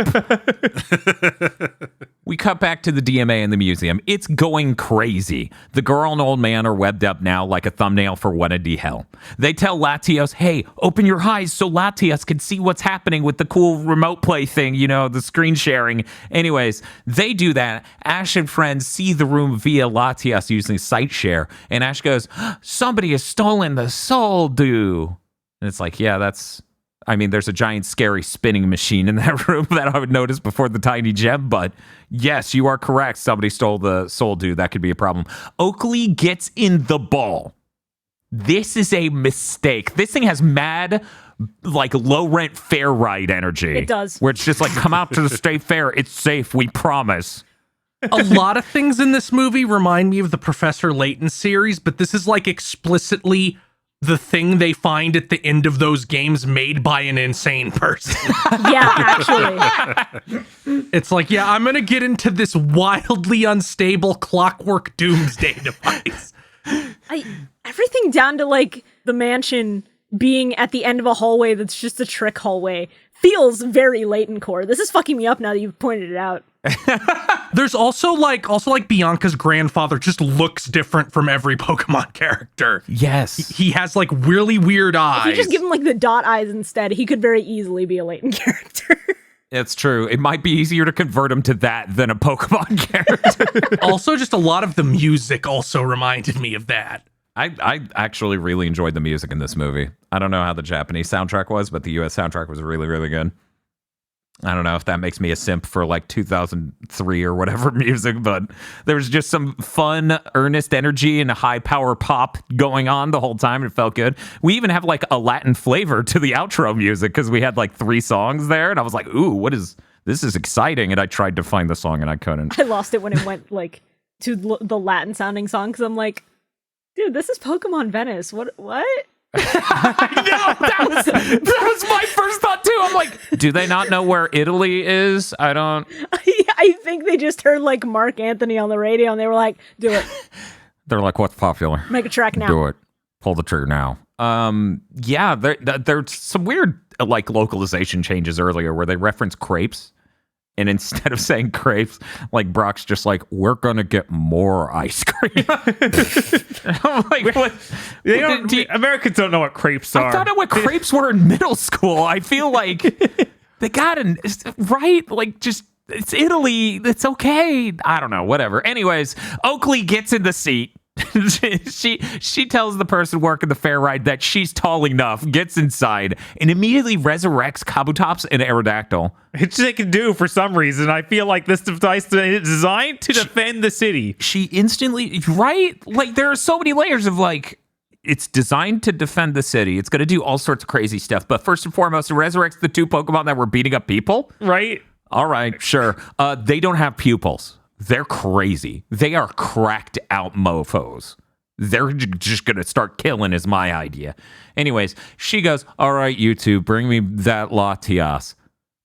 We cut back to the DMA in the museum. It's going crazy. The girl and old man are webbed up now like a thumbnail for What a D Hell. They tell Latios, hey, open your eyes so Latias can see what's happening with the cool remote play thing, you know, the screen sharing. Anyways, they do that. Ash and friends see the room via Latias using Sight Share. And Ash goes, somebody has stolen the Soul Dew. And it's like, yeah, there's a giant scary spinning machine in that room that I would notice before the tiny gem, but yes, you are correct. Somebody stole the Soul Dew. That could be a problem. Oakley gets in the ball. This is a mistake. This thing has mad, like, low-rent fair ride energy. It does. Where it's just like, come out to the state fair. It's safe. We promise. A lot of things in this movie remind me of the Professor Layton series, but this is like explicitly the thing they find at the end of those games made by an insane person. Yeah, actually. It's like, yeah, I'm going to get into this wildly unstable clockwork doomsday device. Everything down to like the mansion being at the end of a hallway that's just a trick hallway feels very Layton core. This is fucking me up now that you've pointed it out. There's also Bianca's grandfather just looks different from every Pokemon character. Yes. He has like really weird eyes. If you just give him like the dot eyes instead, he could very easily be a Layton character. It's true. It might be easier to convert him to that than a Pokemon character. Also, just a lot of the music also reminded me of that. I actually really enjoyed the music in this movie. I don't know how the Japanese soundtrack was, but the US soundtrack was really, really good. I don't know if that makes me a simp for like 2003 or whatever music, but there was just some fun, earnest energy and high power pop going on the whole time. It felt good. We even have like a Latin flavor to the outro music because we had like 3 songs there. And I was like, ooh, this is exciting. And I tried to find the song and I couldn't. I lost it when it went like to the Latin sounding song because I'm like, dude, this is Pokemon Venice. What? I know, that was my first thought too. I'm like, do they not know where Italy is? I don't. I think they just heard like Mark Anthony on the radio and they were like, do it. They're like, what's popular? Make a track now. Do it. Pull the trigger now. Yeah, there's some weird like localization changes earlier where they reference crepes. And instead of saying crepes, like Brock's just like, we're gonna get more ice cream. I'm like, what? Americans don't know what crepes are. I thought what crepes were in middle school. I feel like they got right. Like, just it's Italy. It's okay. I don't know. Whatever. Anyways, Oakley gets in the seat. she tells the person working the fair ride that she's tall enough, gets inside, and immediately resurrects Kabutops and Aerodactyl. Which they can do for some reason. I feel like this device is designed to defend the city. She instantly, right? Like, there are so many layers of like, it's designed to defend the city. It's going to do all sorts of crazy stuff. But first and foremost, it resurrects the 2 Pokemon that were beating up people. Right? All right, sure. They don't have pupils. They're crazy. They are cracked out mofos. They're just going to start killing is my idea. Anyways, she goes, all right, you two, bring me that Latias.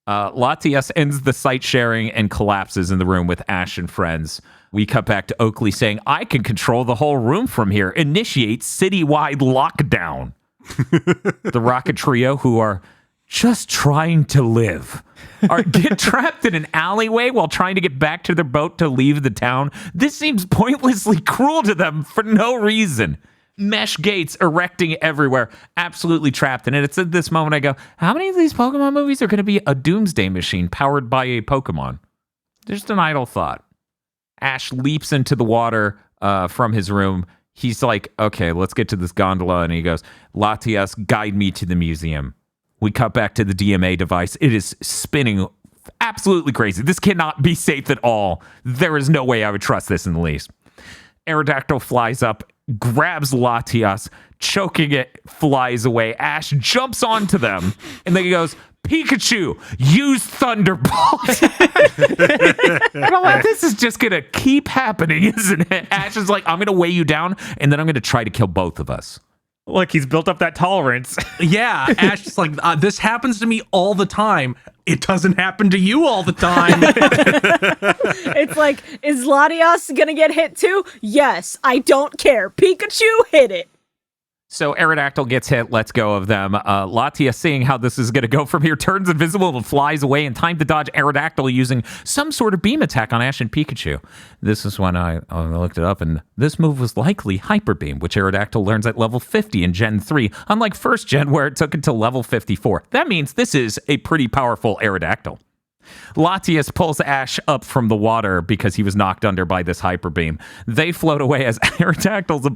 Latias ends the site sharing and collapses in the room with Ash and friends. We cut back to Oakley saying, I can control the whole room from here. Initiate citywide lockdown. The Rocket Trio, who are just trying to live, get trapped in an alleyway while trying to get back to their boat to leave the town. This seems pointlessly cruel to them for no reason. Mesh gates erecting everywhere, absolutely trapped in it. It's at this moment I go, how many of these Pokemon movies are going to be a doomsday machine powered by a Pokemon? Just an idle thought. Ash leaps into the water from his room. He's like, okay, let's get to this gondola. And he goes, Latias, guide me to the museum. We cut back to the DMA device. It is spinning absolutely crazy. This cannot be safe at all. There is no way I would trust this in the least. Aerodactyl flies up, grabs Latias, choking it, flies away. Ash jumps onto them, and then he goes, Pikachu, use Thunderbolt. And I'm like, this is just going to keep happening, isn't it? Ash is like, I'm going to weigh you down, and then I'm going to try to kill both of us. Look, he's built up that tolerance. Yeah, Ash is like, this happens to me all the time. It doesn't happen to you all the time. It's like, is Latias gonna get hit too? Yes, I don't care. Pikachu, hit it. So Aerodactyl gets hit, lets go of them. Latias, seeing how this is going to go from here, turns invisible and flies away in time to dodge Aerodactyl using some sort of beam attack on Ash and Pikachu. This is when I looked it up, and this move was likely Hyper Beam, which Aerodactyl learns at level 50 in Gen 3, unlike first Gen where it took until level 54. That means this is a pretty powerful Aerodactyl. Latias pulls Ash up from the water because he was knocked under by this hyper beam. They float away as Aerodactyl's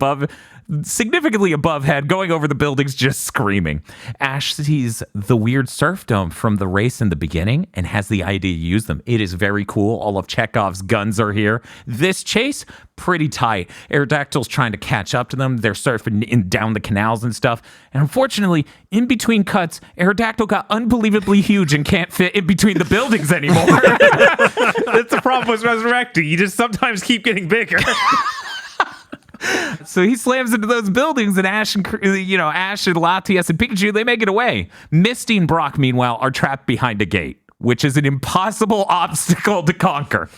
significantly above head, going over the buildings, just screaming. Ash sees the weird surf dome from the race in the beginning and has the idea to use them. It is very cool. All of Chekhov's guns are here. This chase, pretty tight. Aerodactyl's trying to catch up to them. They're surfing down the canals and stuff. And unfortunately, in between cuts, Aerodactyl got unbelievably huge and can't fit in between the buildings anymore. That's the problem with resurrecting. You just sometimes keep getting bigger. So he slams into those buildings, and Ash and Latias and Pikachu, they make it away. Misty and Brock, meanwhile, are trapped behind a gate, which is an impossible obstacle to conquer.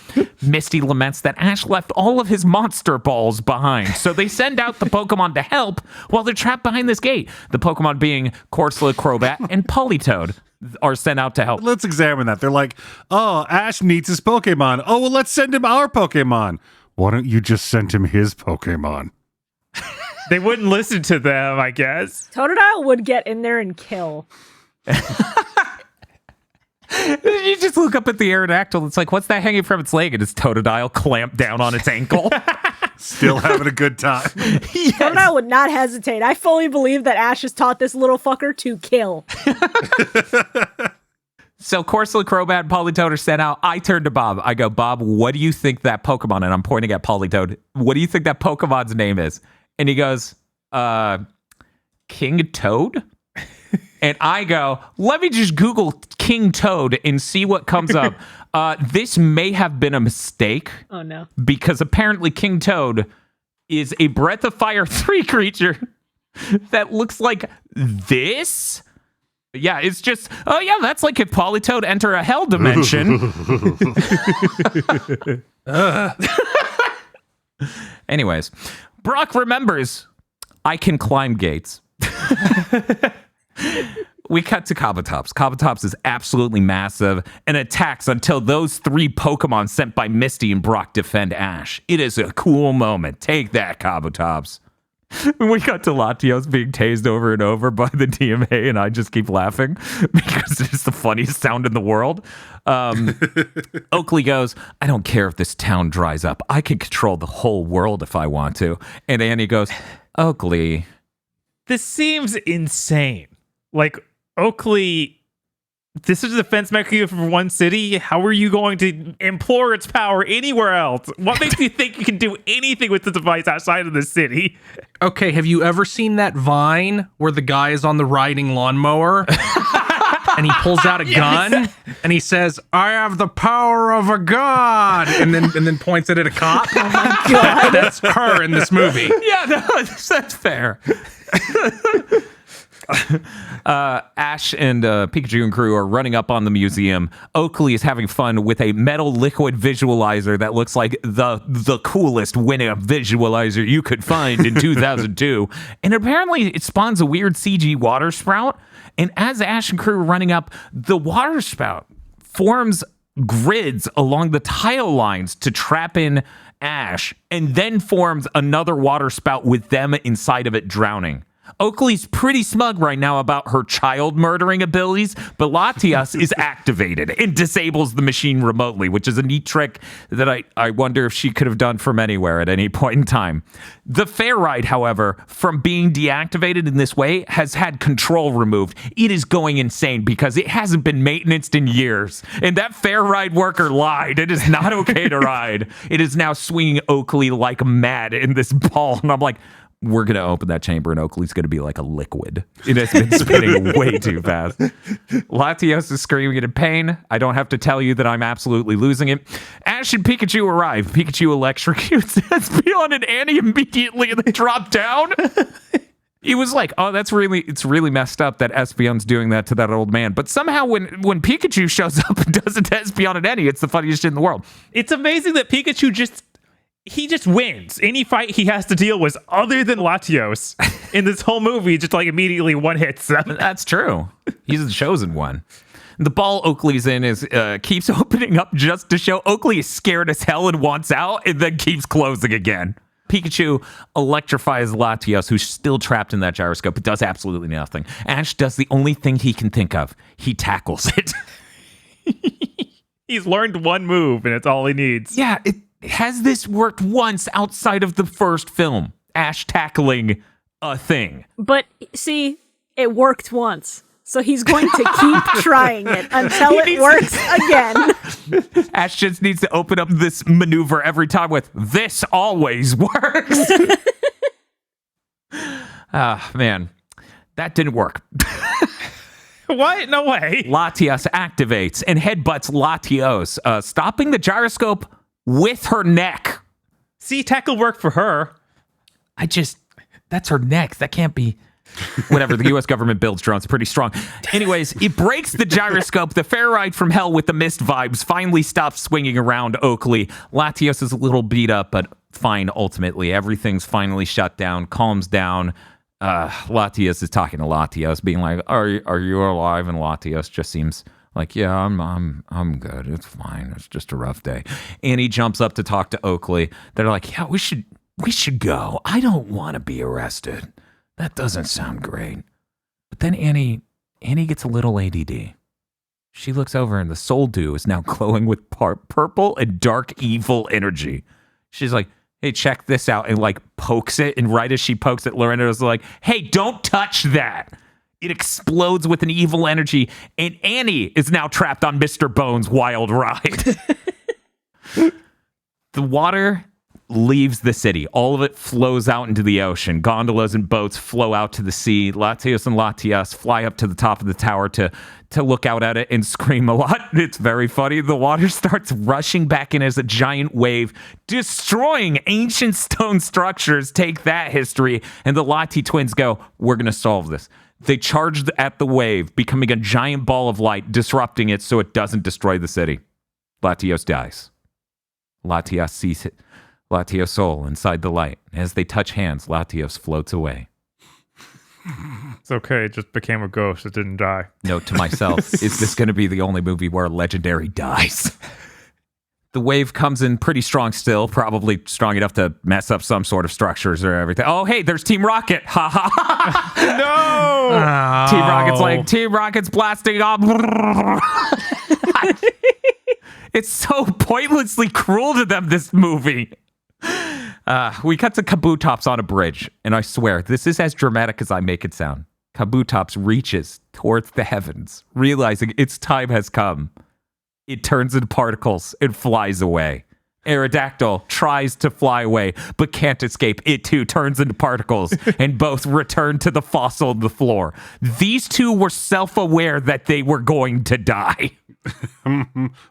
Misty laments that Ash left all of his monster balls behind, so they send out the Pokemon to help while they're trapped behind this gate. The Pokemon being Corsola, Crobat, and Politoed are sent out to help. Let's examine that. They're like, oh, Ash needs his Pokemon. Oh, well, let's send him our Pokemon. Why don't you just send him his Pokemon? They wouldn't listen to them, I guess. Totodile would get in there and kill. You just look up at the Aerodactyl. It's like, what's that hanging from its leg? And it's Totodile clamped down on its ankle. Still having a good time. I would not hesitate. I fully believe that Ash has taught this little fucker to kill. So Corsola, Crobat, and Politoed are sent out. I turn to Bob. I go, Bob, what do you think that Pokemon, and I'm pointing at Politoed, what do you think that Pokemon's name is? And he goes, King Toad? And I go, let me just Google King Toad and see what comes up. This may have been a mistake. Oh, no. Because apparently King Toad is a Breath of Fire 3 creature that looks like this. Yeah, it's just, oh yeah, that's like if Politoed enter a hell dimension. Anyways, Brock remembers I can climb gates. We cut to Kabutops. Kabutops is absolutely massive and attacks until those 3 Pokemon sent by Misty and Brock defend Ash. It is a cool moment. Take that, Kabutops. We got to Latios being tased over and over by the DMA, and I just keep laughing because it's the funniest sound in the world. Oakley goes, I don't care if this town dries up. I can control the whole world if I want to. And Annie goes, Oakley. This seems insane. Like, Oakley, this is a defense mechanism for one city. How are you going to implore its power anywhere else? What makes you think you can do anything with the device outside of the city? Okay, have you ever seen that Vine where the guy is on the riding lawnmower and he pulls out a gun and he says, I have the power of a god, and then points it at a cop? Oh my god. That's her in this movie. Yeah, no, that's fair. Ash and Pikachu and crew are running up on the museum. Oakley is having fun with a metal liquid visualizer that looks like the coolest winning visualizer you could find in 2002. And apparently it spawns a weird CG water sprout. And as Ash and crew are running up, the water spout forms grids along the tile lines to trap in Ash, and then forms another water spout with them inside of it drowning. Oakley's pretty smug right now about her child murdering abilities, but Latias is activated and disables the machine remotely, which is a neat trick that I wonder if she could have done from anywhere at any point in time. The fair ride, however, from being deactivated in this way, has had control removed. It is going insane because it hasn't been maintenanced in years. And that fair ride worker lied. It is not okay to ride. It is now swinging Oakley like mad in this ball. And I'm like, we're going to open that chamber and Oakley's going to be like a liquid. It has been spinning way too fast. Latios is screaming in pain. I don't have to tell you that I'm absolutely losing it. Ash and Pikachu arrive. Pikachu electrocutes Espeon and Annie immediately and they drop down. He was like, oh, it's really messed up that Espeon's doing that to that old man. But somehow when Pikachu shows up and does it to Espeon and Annie, it's the funniest shit in the world. It's amazing that Pikachu just wins any fight he has to deal with other than Latios in this whole movie. Just like immediately one hits them. That's true. He's the chosen one. The ball Oakley's in keeps opening up just to show Oakley is scared as hell and wants out, and then keeps closing again. Pikachu electrifies Latios, who's still trapped in that gyroscope, but does absolutely nothing. Ash does the only thing he can think of. He tackles it. He's learned one move, and it's all he needs. Yeah, has this worked once outside of the first film? Ash tackling a thing. But see, it worked once. So he's going to keep trying it until it works again. Ash just needs to open up this maneuver every time with, this always works. Man, that didn't work. What? No way. Latias activates and headbutts Latios, stopping the gyroscope with her neck. See, tackle work for her. That's her neck. That can't be. Whatever, the U.S. government builds drones pretty strong. Anyways, it breaks the gyroscope. The fair ride from hell with the mist vibes finally stops swinging around Oakley. Latios is a little beat up, but fine ultimately. Everything's finally shut down, calms down. Latios is talking to Latios, being like, are you alive? And Latios just seems like, yeah, I'm good. It's fine. It's just a rough day. And he jumps up to talk to Oakley. They're like, yeah, we should go. I don't want to be arrested. That doesn't sound great. But then Annie gets a little ADD. She looks over and the soul dew is now glowing with purple and dark evil energy. She's like, hey, check this out, and like pokes it. And right as she pokes it, Lorenzo's like, hey, don't touch that. It explodes with an evil energy, and Annie is now trapped on Mr. Bones' wild ride. The water leaves the city. All of it flows out into the ocean. Gondolas and boats flow out to the sea. Latios and Latias fly up to the top of the tower to look out at it and scream a lot. It's very funny. The water starts rushing back in as a giant wave, destroying ancient stone structures. Take that, history. And the Lati twins go, we're going to solve this. They charged at the wave, becoming a giant ball of light, disrupting it so it doesn't destroy the city. Latios dies. Latias sees it. Latios' soul inside the light. As they touch hands, Latios floats away. It's okay. It just became a ghost. It didn't die. Note to myself, is this going to be the only movie where a legendary dies? The wave comes in pretty strong still, probably strong enough to mess up some sort of structures or everything. Oh, hey, there's Team Rocket. Ha ha ha. No! Team Rocket's like, Team Rocket's blasting off. It's so pointlessly cruel to them, this movie. We cut to Kabutops on a bridge, and I swear, this is as dramatic as I make it sound. Kabutops reaches towards the heavens, realizing its time has come. It turns into particles and flies away. Aerodactyl tries to fly away, but can't escape. It too turns into particles, and both return to the fossil on the floor. These two were self-aware that they were going to die.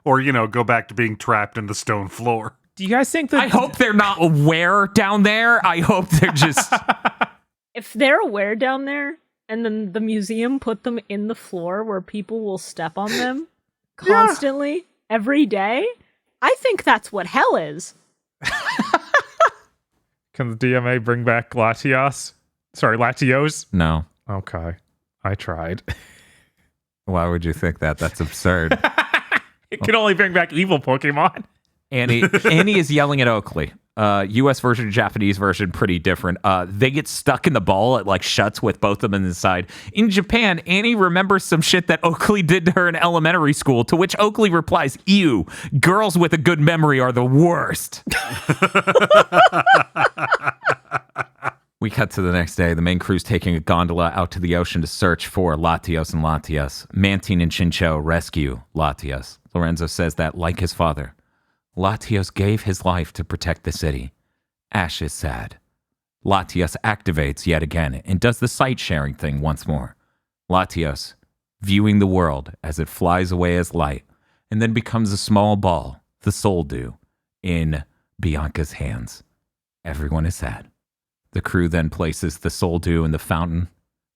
Or, go back to being trapped in the stone floor. Do you guys think that... I hope they're not aware down there. I hope they're just... If they're aware down there, and then the museum put them in the floor where people will step on them constantly, every day, I think that's what hell is. Can the DMA bring back Latios? Sorry, Latios? No. Okay. I tried. Why would you think that? That's absurd. It can only bring back evil Pokemon. Annie is yelling at Oakley. U.S. version, Japanese version, pretty different. They get stuck in the ball. It like shuts with both of them inside. In Japan, Annie remembers some shit that Oakley did to her in elementary school, to which Oakley replies, ew, girls with a good memory are the worst. We cut to the next day. The main crew's taking a gondola out to the ocean to search for Latios and Latias. Mantine and Chincho rescue Latias. Lorenzo says that, like his father, Latios gave his life to protect the city. Ash is sad. Latios activates yet again and does the sight-sharing thing once more. Latios, viewing the world as it flies away as light, and then becomes a small ball, the soul dew, in Bianca's hands. Everyone is sad. The crew then places the soul dew in the fountain.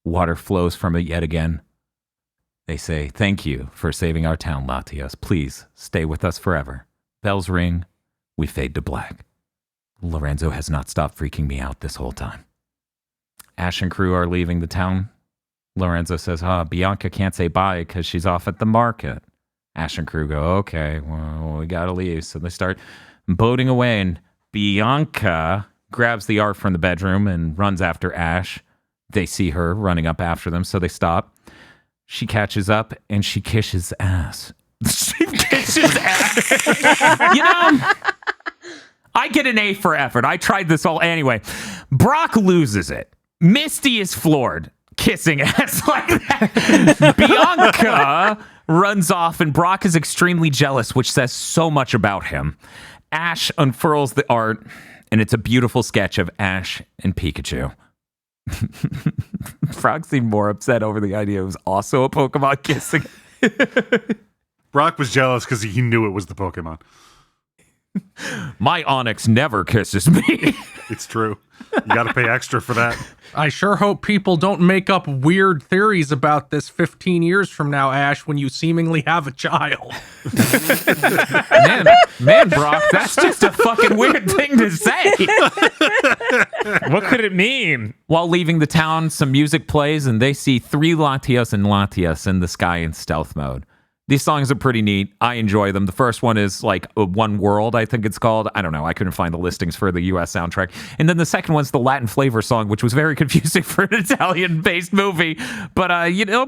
Water flows from it yet again. They say, thank you for saving our town, Latios. Please stay with us forever. Bells ring. We fade to black. Lorenzo has not stopped freaking me out this whole time. Ash and crew are leaving the town. Lorenzo says, Bianca can't say bye because she's off at the market. Ash and crew go, okay, well, we gotta leave. So they start boating away, and Bianca grabs the art from the bedroom and runs after Ash. They see her running up after them, so they stop. She catches up and she kisses ass. She kisses ass. I get an A for effort. I tried this all anyway. Brock loses it. Misty is floored, kissing ass like that. Bianca runs off, and Brock is extremely jealous, which says so much about him. Ash unfurls the art, and it's a beautiful sketch of Ash and Pikachu. Frog seemed more upset over the idea it was also a Pokemon kissing. Brock was jealous because he knew it was the Pokemon. My Onix never kisses me. It's true. You got to pay extra for that. I sure hope people don't make up weird theories about this 15 years from now, Ash, when you seemingly have a child. Man, Brock, that's just a fucking weird thing to say. What could it mean? While leaving the town, some music plays, and they see 3 Latios and Latias in the sky in stealth mode. These songs are pretty neat. I enjoy them. The first one is like One World, I think it's called. I don't know. I couldn't find the listings for the U.S. soundtrack. And then the second one's the Latin flavor song, which was very confusing for an Italian-based movie. But,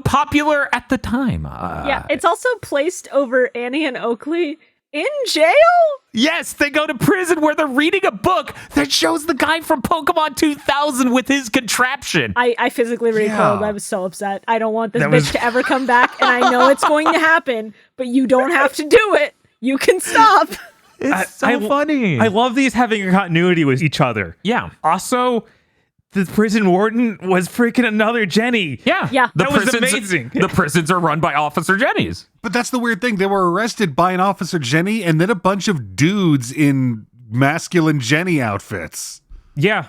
popular at the time. Yeah, it's also placed over Annie and Oakley In jail? Yes, they go to prison where they're reading a book that shows the guy from Pokemon 2000 with his contraption. I physically recoiled. Yeah. I was so upset. I don't want this bitch to ever come back, and I know it's going to happen, but you don't have to do it. You can stop. It's so funny. I love these having a continuity with each other. Yeah. Also, the prison warden was freaking another Jenny. Yeah. Yeah. That was amazing. The prisons are run by Officer Jennies. But that's the weird thing. They were arrested by an Officer Jenny and then a bunch of dudes in masculine Jenny outfits. Yeah.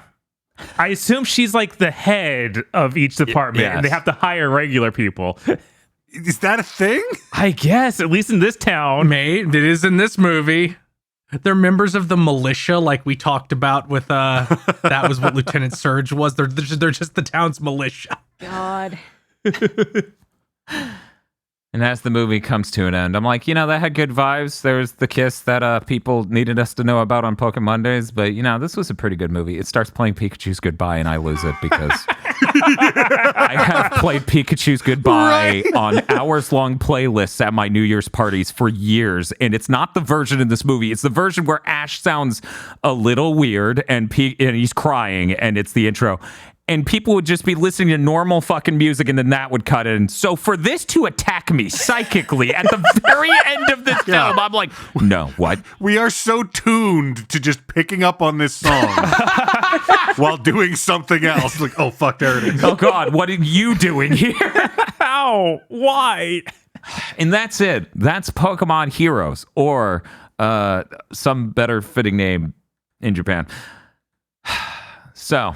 I assume she's like the head of each department, yes. and they have to hire regular people. Is that a thing? I guess, at least in this town. Mate, it is in this movie. They're members of the militia, like we talked about with that was what Lieutenant Surge was. They're just the town's militia. God. And as the movie comes to an end, I'm like, that had good vibes. There was the kiss that people needed us to know about on Poké Mondays. But, this was a pretty good movie. It starts playing Pikachu's Goodbye, and I lose it because I have played Pikachu's Goodbye on hours-long playlists at my New Year's parties for years. And it's not the version in this movie. It's the version where Ash sounds a little weird and he's crying, and it's the intro. And people would just be listening to normal fucking music, and then that would cut in. So for this to attack me psychically at the very end of this film, I'm like, no, what? We are so tuned to just picking up on this song while doing something else. Like, oh, fuck, there it is. Oh, God, what are you doing here? How? Why? And that's it. That's Pokemon Heroes, or some better fitting name in Japan. So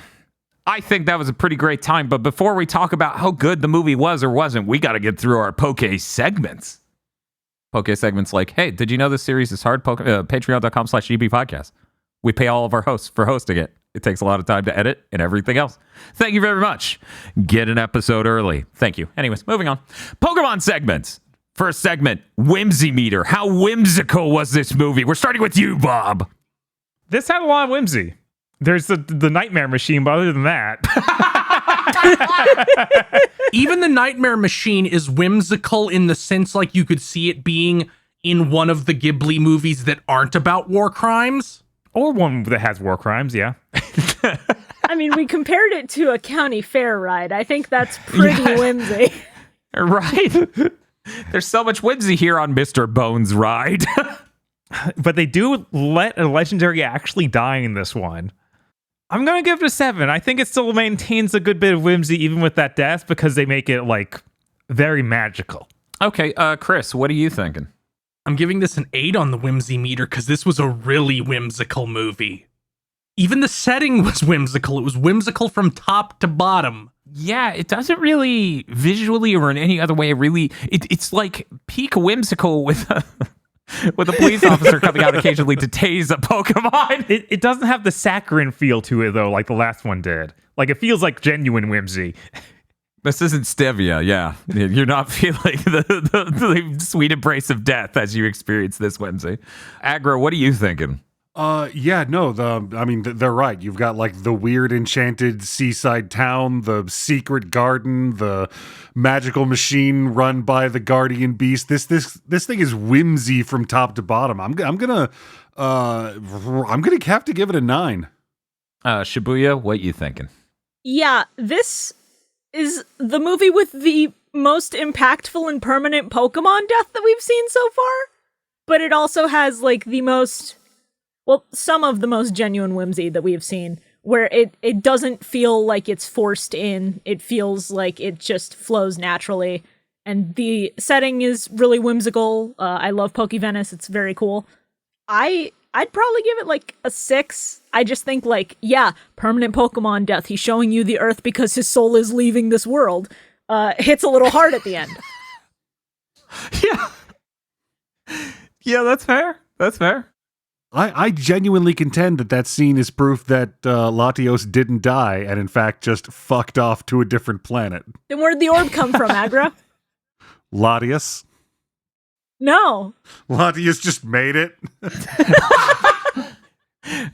I think that was a pretty great time. But before we talk about how good the movie was or wasn't, we got to get through our Poke segments. Poke segments like, hey, did you know this series is hard? Patreon.com/GB podcast. We pay all of our hosts for hosting it. It takes a lot of time to edit and everything else. Thank you very much. Get an episode early. Thank you. Anyways, moving on. Pokemon segments. First segment, Whimsy Meter. How whimsical was this movie? We're starting with you, Bob. This had a lot of whimsy. There's the Nightmare Machine, but other than that... Even the Nightmare Machine is whimsical in the sense like you could see it being in one of the Ghibli movies that aren't about war crimes. Or one that has war crimes, yeah. I mean, we compared it to a county fair ride. I think that's pretty whimsy. Right? There's so much whimsy here on Mr. Bones' ride. But they do let a legendary actually die in this one. I'm going to give it a 7. I think it still maintains a good bit of whimsy even with that death because they make it, very magical. Okay, Chris, what are you thinking? I'm giving this an 8 on the whimsy meter because this was a really whimsical movie. Even the setting was whimsical. It was whimsical from top to bottom. Yeah, it doesn't really visually or in any other way it's like peak whimsical with with a police officer coming out occasionally to tase a Pokemon. It doesn't have the saccharine feel to it, though, like the last one did. It feels like genuine whimsy. This isn't stevia, yeah. You're not feeling the sweet embrace of death as you experience this whimsy. Aggro, what are you thinking? They're right. You've got the weird enchanted seaside town, the secret garden, the magical machine run by the guardian beast. This thing is whimsy from top to bottom. I'm gonna have to give it a 9. Shibuya, what you thinking? Yeah, this is the movie with the most impactful and permanent Pokemon death that we've seen so far. But it also has some of the most genuine whimsy that we have seen, where it doesn't feel like it's forced in. It feels like it just flows naturally. And the setting is really whimsical. I love Poke Venice. It's very cool. I'd probably give it a 6. I just think permanent Pokemon death. He's showing you the earth because his soul is leaving this world. Hits a little hard at the end. Yeah. Yeah, that's fair. That's fair. I genuinely contend that scene is proof that Latios didn't die and in fact just fucked off to a different planet. Then where'd the orb come from, Agra? Latias? No. Latias just made it.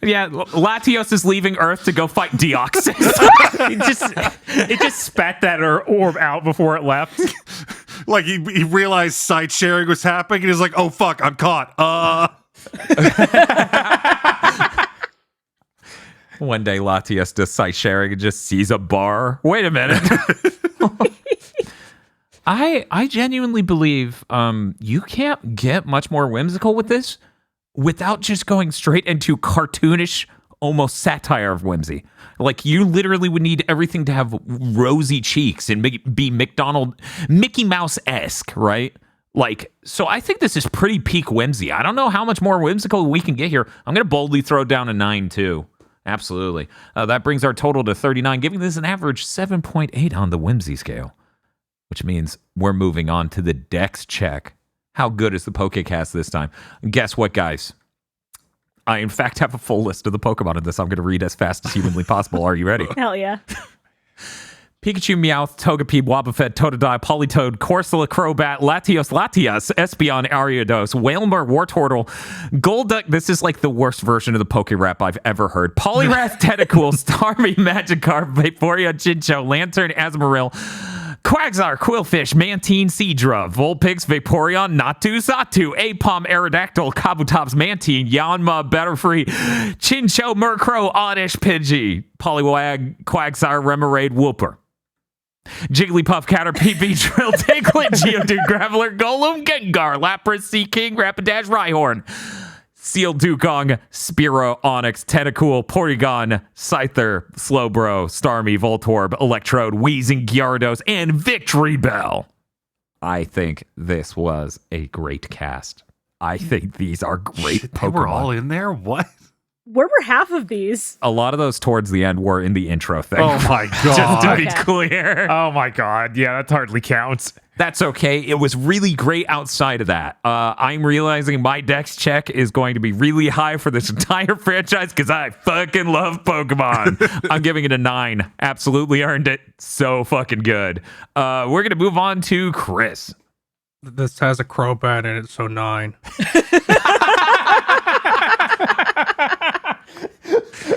Yeah, Latios is leaving Earth to go fight Deoxys. It just spat that orb out before it left. Like he realized site sharing was happening, and he's like, "Oh fuck, I'm caught." One day, Latias does site sharing and just sees a bar. Wait a minute. I genuinely believe you can't get much more whimsical with this without just going straight into cartoonish, almost satire of whimsy. Like, you literally would need everything to have rosy cheeks and be Mickey Mouse-esque, right? Like, so I think this is pretty peak whimsy. I don't know how much more whimsical we can get here. I'm going to boldly throw down a 9, too. Absolutely. That brings our total to 39, giving this an average 7.8 on the whimsy scale, which means we're moving on to the Dex check. How good is the PokéCast this time? Guess what, guys? I, in fact, have a full list of the Pokemon in this. I'm going to read as fast as humanly possible. Are you ready? Hell yeah. Pikachu, Meowth, Togepi, Wobbuffet, Totodile, Politoed, Corsola, Crobat, Latios, Espeon, Ariados, Wailmer, Wartortle, Golduck. This is like the worst version of the Poke Rap I've ever heard. Poliwrath, Tentacool, Starmie, Magikarp, Vaporeon, Chinchou, Lantern, Azumarill, Quagsire, Quillfish, Mantine, Seadra, Vulpix, Vaporeon, Natu, Xatu, Apom, Aerodactyl, Kabutops, Mantine, Yanma, Butterfree, Chinchou, Murkrow, Oddish, Pidgey, Poliwag, Quagsire, Remoraid, Wooper, Jigglypuff, Caterpie, Beedrill, Diglett, Geodude, Graveler, Golem, Gengar, Lapras, Seaking, Rapidash, Rhyhorn, Seal, Dugong, Spearow, Onyx, Tentacool, Porygon, Scyther, Slowbro, Starmie, Voltorb, Electrode, Weezing, Gyarados, and Victory Bell. I think this was a great cast. I think these are great Shit, Pokemon. they were all in there? What? Where were half of these? A lot of those towards the end were in the intro thing. Oh my Just to god. be Okay. clear. Oh my god. Yeah, that hardly counts. That's okay. It was really great outside of that. I'm realizing my Dex check is going to be really high for this entire franchise because I fucking love Pokemon. I'm giving it a 9. Absolutely earned it. So fucking good. We're going to move on to Chris. This has a Crobat in it, so 9.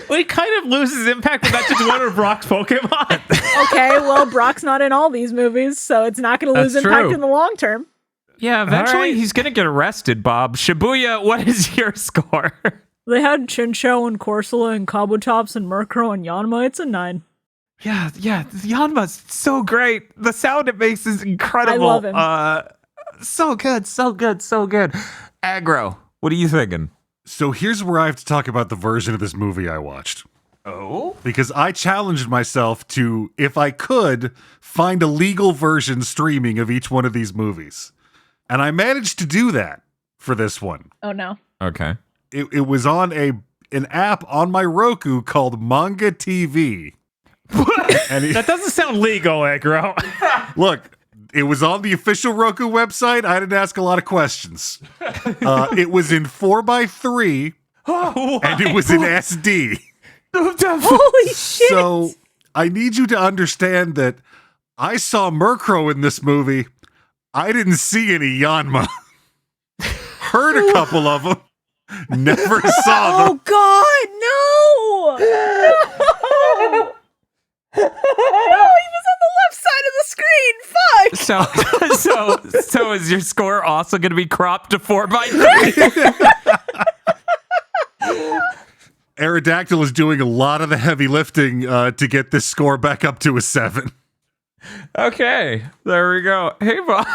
Well, it kind of loses impact when that's just one of Brock's Pokemon. Okay, well, Brock's not in all these movies, so it's not going to lose That's impact true. in the long term. Yeah, eventually right. he's going to get arrested, Bob. Shibuya, what is your score? They had Chinchou and Corsola and Kabutops and Murkrow and Yanma. It's a 9. Yeah, Yanma's so great. The sound it makes is incredible. I love him. So good. Aggro, what are you thinking? So here's where I have to talk about the version of this movie I watched. Oh? Because I challenged myself to, if I could, find a legal version streaming of each one of these movies. And I managed to do that for this one. Oh, no. Okay. It was on an app on my Roku called Manga TV. And That doesn't sound legal, Aggro. look, it was on the official Roku website. I didn't ask a lot of questions. It was in 4:3, and it was in SD. Holy shit! So I need you to understand that I saw Murkrow in this movie. I didn't see any Yanma. Heard a couple of them. Never saw them. Oh, God, no! No! He was on the left side of the screen. Fuck! So is your score also going to be cropped to 4:3? Aerodactyl is doing a lot of the heavy lifting to get this score back up to a 7. Okay, there we go. Hey, Bob.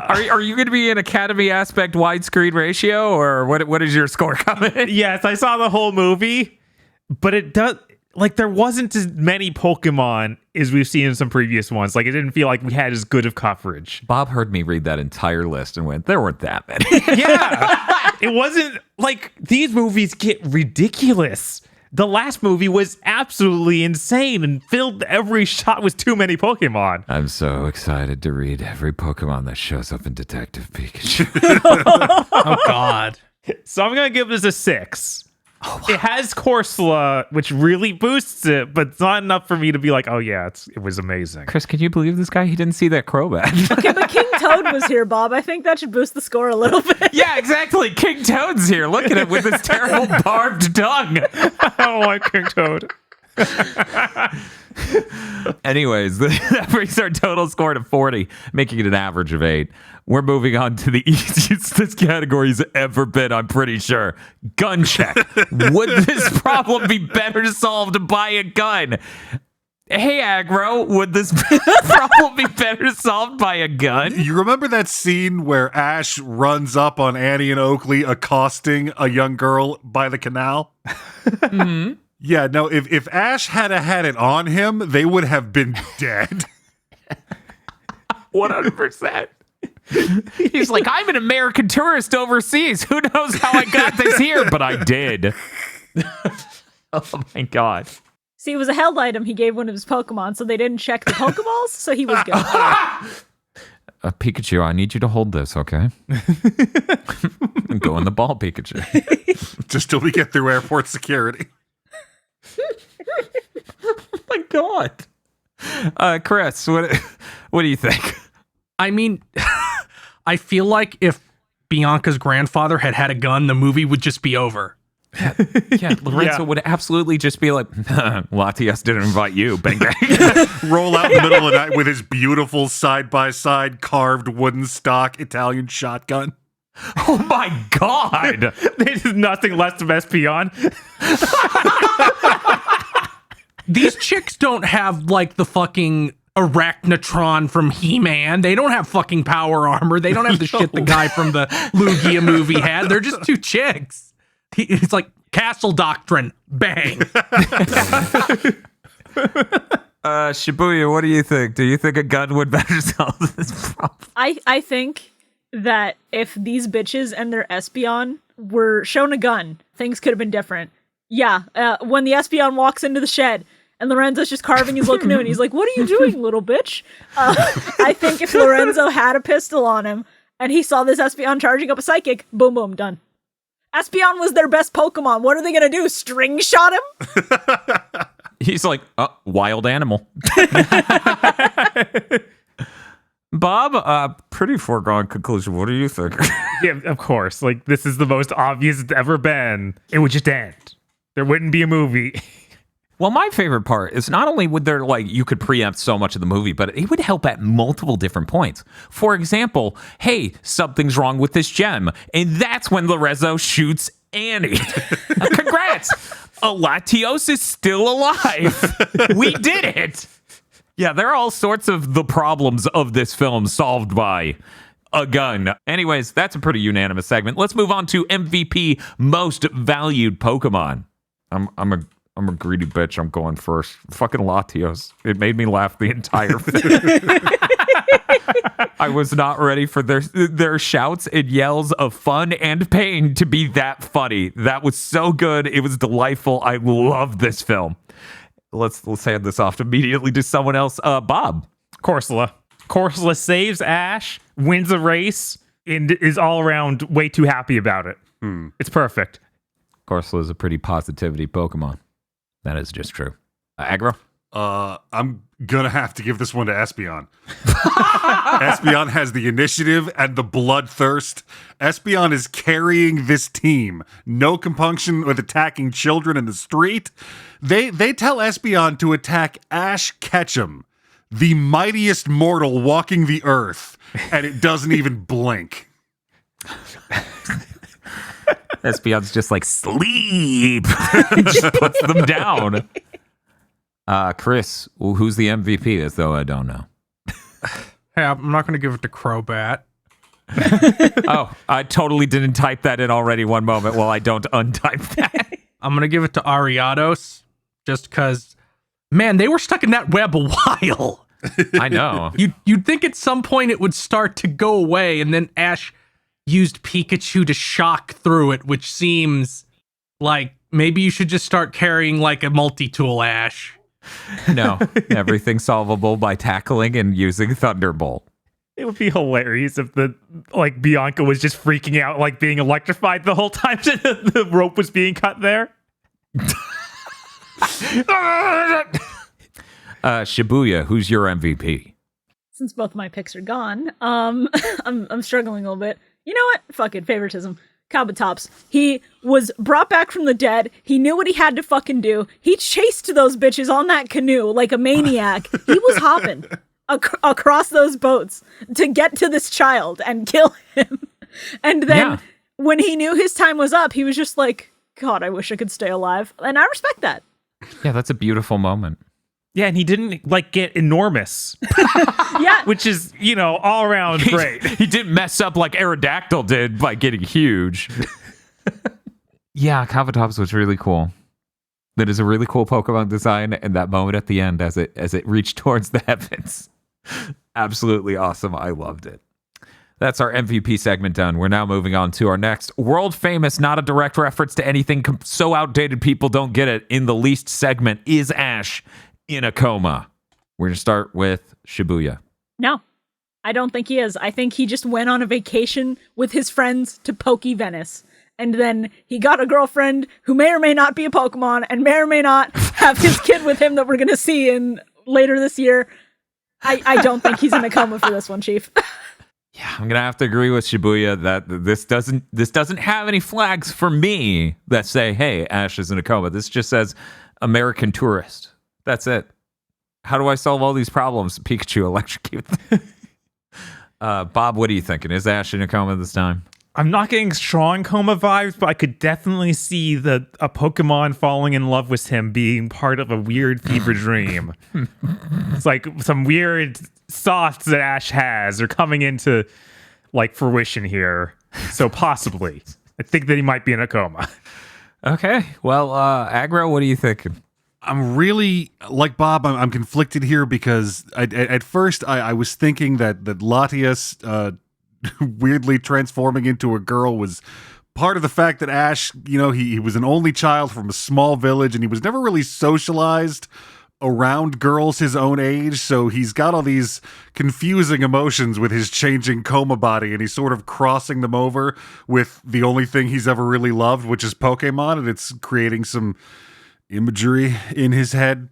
Are you going to be in Academy aspect widescreen ratio, or what is your score coming? Yes, I saw the whole movie, but it does. Like, there wasn't as many Pokemon as we've seen in some previous ones. Like, it didn't feel like we had as good of coverage. Bob heard me read that entire list and went, there weren't that many. Yeah. It wasn't like these movies get ridiculous. The last movie was absolutely insane and filled every shot with too many Pokemon. I'm so excited to read every Pokemon that shows up in Detective Pikachu. Oh, God. So I'm going to give this a 6. It has Corsola, which really boosts it, but it's not enough for me to be like, oh yeah, it was amazing. Chris, can you believe this guy? He didn't see that Crobat. Okay, but King Toad was here, Bob. I think that should boost the score a little bit. Yeah, exactly. King Toad's here. Look at him with his terrible barbed tongue. I don't like King Toad. Anyways, that brings our total score to 40, making it an average of 8. We're moving on to the easiest this category's ever been, I'm pretty sure. Gun check. Would this problem be better solved by a gun? Hey, Aggro, would this problem be better solved by a gun? You remember that scene where Ash runs up on Annie and Oakley accosting a young girl by the canal? Mm-hmm. Yeah, no, if Ash had it on him, they would have been dead. 100%. He's like, I'm an American tourist overseas. Who knows how I got this here? But I did. Oh, my God. See, it was a held item. He gave one of his Pokemon, so they didn't check the Pokeballs, so he was good. Pikachu, I need you to hold this, okay? Go in the ball, Pikachu. Just till we get through airport security. Oh, my God. Chris, what do you think? I mean, I feel like if Bianca's grandfather had a gun, the movie would just be over. Yeah, Lorenzo would absolutely just be like, Latias didn't invite you. Bang, bang. Roll out in the middle of the night with his beautiful side-by-side carved wooden stock Italian shotgun. Oh, my God. There's nothing left of Espeon. These chicks don't have, like, the fucking Arachnotron from He-Man. They don't have fucking power armor. They don't have the shit the guy from the Lugia movie had. They're just two chicks. It's like Castle Doctrine. Bang. Shibuya, what do you think? Do you think a gun would better solve this problem? I think that if these bitches and their Espeon were shown a gun, things could have been different. Yeah, when the Espeon walks into the shed and Lorenzo's just carving his little canoe and he's like, what are you doing, little bitch? I think if Lorenzo had a pistol on him and he saw this Espeon charging up a Psychic, boom, boom, done. Espeon was their best Pokemon. What are they going to do? String shot him? He's like, wild animal. Bob, pretty foregone conclusion. What do you think? Yeah, of course. Like, this is the most obvious it's ever been. It would just end. There wouldn't be a movie. Well, my favorite part is not only would there, like, you could preempt so much of the movie, but it would help at multiple different points. For example, hey, something's wrong with this gem. And that's when Lorenzo shoots Annie. Congrats! Latios is still alive. We did it. Yeah, there are all sorts of the problems of this film solved by a gun. Anyways, that's a pretty unanimous segment. Let's move on to MVP Most Valued Pokemon. I'm a greedy bitch. I'm going first. Fucking Latios. It made me laugh the entire film. I was not ready for their shouts and yells of fun and pain to be that funny. That was so good. It was delightful. I love this film. Let's hand this off immediately to someone else. Bob. Corsola. Corsola saves Ash, wins a race, and is all around way too happy about it. It's perfect. Corsola is a pretty positivity Pokemon. That is just true. Aggro? I'm gonna have to give this one to Espeon. Espeon has the initiative and the bloodthirst. Espeon is carrying this team. No compunction with attacking children in the street. They tell Espeon to attack Ash Ketchum, the mightiest mortal walking the earth, and it doesn't even blink. Espeon's just like, sleep. Just puts them down. Chris, who's the MVP? As though I don't know. Hey, I'm not going to give it to Crobat. Oh, I totally didn't type that in already one moment while I don't untype that. I'm going to give it to Ariados just because, man, they were stuck in that web a while. I know. You'd think at some point it would start to go away, and then Ash used Pikachu to shock through it, which seems like maybe you should just start carrying like a multi-tool, Ash. No, everything's solvable by tackling and using Thunderbolt. It would be hilarious if Bianca was just freaking out, like being electrified the whole time the rope was being cut there. Shibuya, who's your MVP? Since both my picks are gone, I'm struggling a little bit. You know what? Fuck it, favoritism. Kabutops. He was brought back from the dead. He knew what he had to fucking do. He chased those bitches on that canoe like a maniac. He was hopping across those boats to get to this child and kill him. And then when he knew his time was up, he was just like, God, I wish I could stay alive. And I respect that. Yeah, that's a beautiful moment. Yeah, and he didn't like get enormous. Yeah. Which is, all around great. He didn't mess up like Aerodactyl did by getting huge. Yeah, Kabutops was really cool. That is a really cool Pokemon design, and that moment at the end as it reached towards the heavens. Absolutely awesome. I loved it. That's our MVP segment done. We're now moving on to our next world famous, not a direct reference to anything so outdated people don't get it in the least segment. Is Ash in a coma? We're going to start with Shibuya. No, I don't think he is. I think he just went on a vacation with his friends to Poké Venice. And then he got a girlfriend who may or may not be a Pokemon and may or may not have his kid with him that we're going to see in later this year. I don't think he's in a coma for this one, Chief. Yeah, I'm gonna have to agree with Shibuya that this doesn't have any flags for me that say, "Hey, Ash is in a coma." This just says American tourist. That's it. How do I solve all these problems? Pikachu electrocute. Bob, what are you thinking? Is Ash in a coma this time? I'm not getting strong coma vibes, but I could definitely see a Pokemon falling in love with him being part of a weird fever dream. It's like some weird thoughts that Ash has are coming into fruition here. So possibly. I think that he might be in a coma. Okay. Well, Aggro, what are you thinking? I'm really, like Bob, I'm conflicted here because at first I was thinking that Latias weirdly transforming into a girl was part of the fact that Ash, he was an only child from a small village and he was never really socialized around girls his own age, so he's got all these confusing emotions with his changing coma body, and he's sort of crossing them over with the only thing he's ever really loved, which is Pokemon, and it's creating some imagery in his head.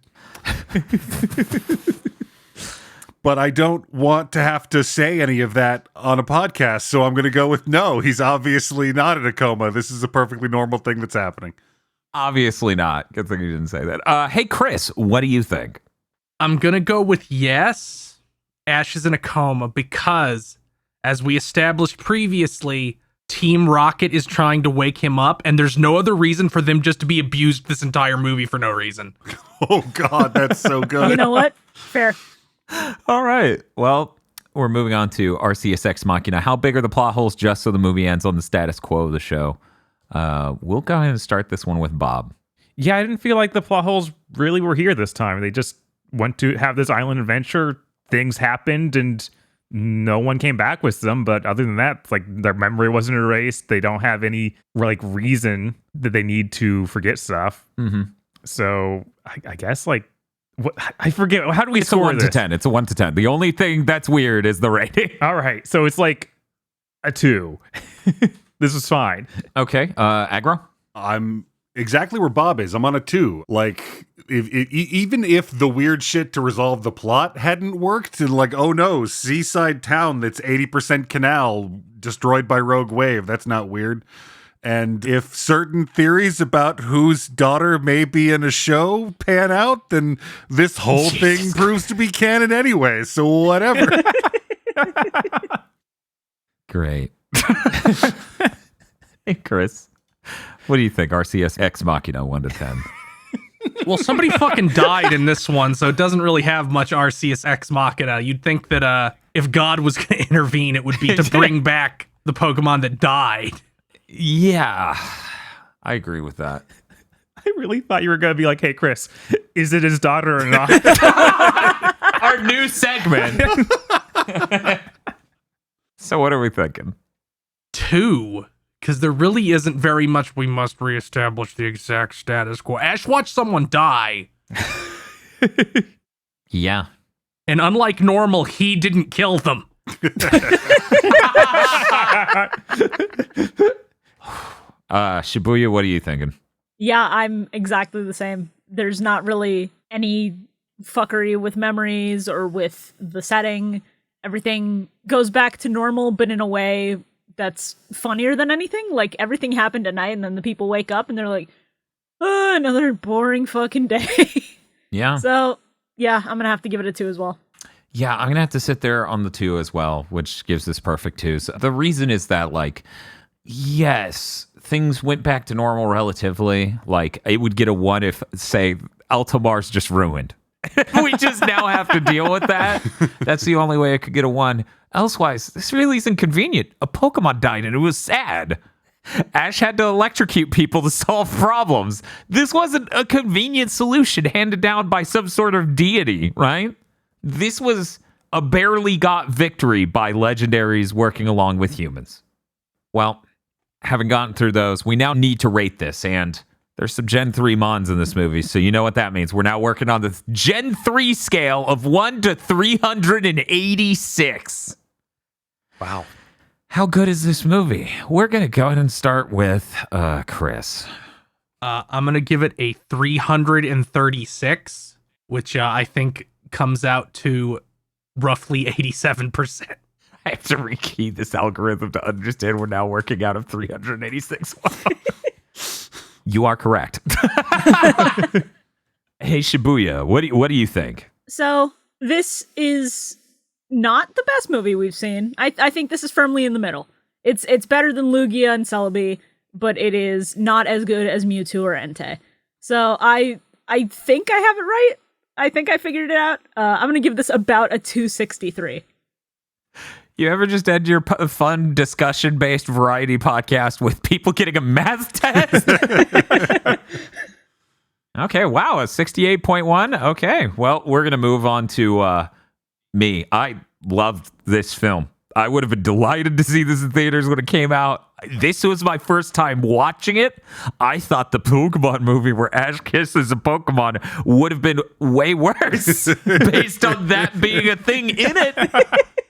But I don't want to have to say any of that on a podcast, so I'm going to go with no. He's obviously not in a coma. This is a perfectly normal thing that's happening. Obviously not. Good thing you didn't say that. Hey, Chris, what do you think? I'm going to go with yes. Ash is in a coma because, as we established previously, Team Rocket is trying to wake him up, and there's no other reason for them just to be abused this entire movie for no reason. Oh, God, that's so good. You know what? Fair. All right. Well, we're moving on to Arceus Ex Machina. How big are the plot holes just so the movie ends on the status quo of the show? We'll go ahead and start this one with Bob. Yeah, I didn't feel like the plot holes really were here this time. They just went to have this island adventure. Things happened and no one came back with them. But other than that, their memory wasn't erased. They don't have any reason that they need to forget stuff. Mm-hmm. So I guess what, I forget. How do we It's a score 1 this? to 10. It's a 1 to 10. The only thing that's weird is the rating. All right. So it's a 2. This is fine. Okay. Aggro? I'm exactly where Bob is. I'm on a 2. Even if the weird shit to resolve the plot hadn't worked, and oh no, seaside town that's 80% canal destroyed by rogue wave. That's not weird. And if certain theories about whose daughter may be in a show pan out, then this whole thing proves to be canon anyway. So whatever. Great. Hey, Chris. What do you think? Arceus Ex Machina 1 to 10. Well, somebody fucking died in this one, so it doesn't really have much Arceus Ex Machina. You'd think that if God was going to intervene, it would be to bring back the Pokemon that died. Yeah, I agree with that. I really thought you were going to be like, hey, Chris, is it his daughter or not? Our new segment. So what are we thinking? 2, because there really isn't very much. We must reestablish the exact status quo. Ash watched someone die. Yeah. And unlike normal, he didn't kill them. Shibuya, what are you thinking? Yeah, I'm exactly the same. There's not really any fuckery with memories or with the setting. Everything goes back to normal, but in a way that's funnier than anything. Like, everything happened at night, and then the people wake up and they're like, oh, another boring fucking day. Yeah. So, yeah, I'm gonna have to give it a 2 as well. Yeah, I'm going to have to sit there on the 2 as well, which gives this perfect 2. So the reason is that, like, yes, things went back to normal relatively. Like, it would get a 1 if, say, Altamar's just ruined. We just now have to deal with that. That's the only way it could get a 1. Elsewise, this really is inconvenient. A Pokemon died and it was sad. Ash had to electrocute people to solve problems. This wasn't a convenient solution handed down by some sort of deity, right? This was a barely got victory by legendaries working along with humans. Well, having gotten through those, we now need to rate this, and there's some Gen 3 Mons in this movie, so you know what that means. We're now working on the Gen 3 scale of 1 to 386. Wow. How good is this movie? We're going to go ahead and start with Chris. I'm going to give it a 336, which I think comes out to roughly 87%. I have to rekey this algorithm to understand we're now working out of 386. You are correct. Hey, Shibuya, what do you think? So, this is not the best movie we've seen. I think this is firmly in the middle. It's better than Lugia and Celebi, but it is not as good as Mewtwo or Entei. So, I think I have it right. I think I figured it out. I'm going to give this about a 263. You ever just end your fun discussion-based variety podcast with people getting a math test? Okay, wow, a 68.1. Okay, well, we're going to move on to me. I loved this film. I would have been delighted to see this in theaters when it came out. This was my first time watching it. I thought the Pokemon movie where Ash kisses a Pokemon would have been way worse based on that being a thing in it.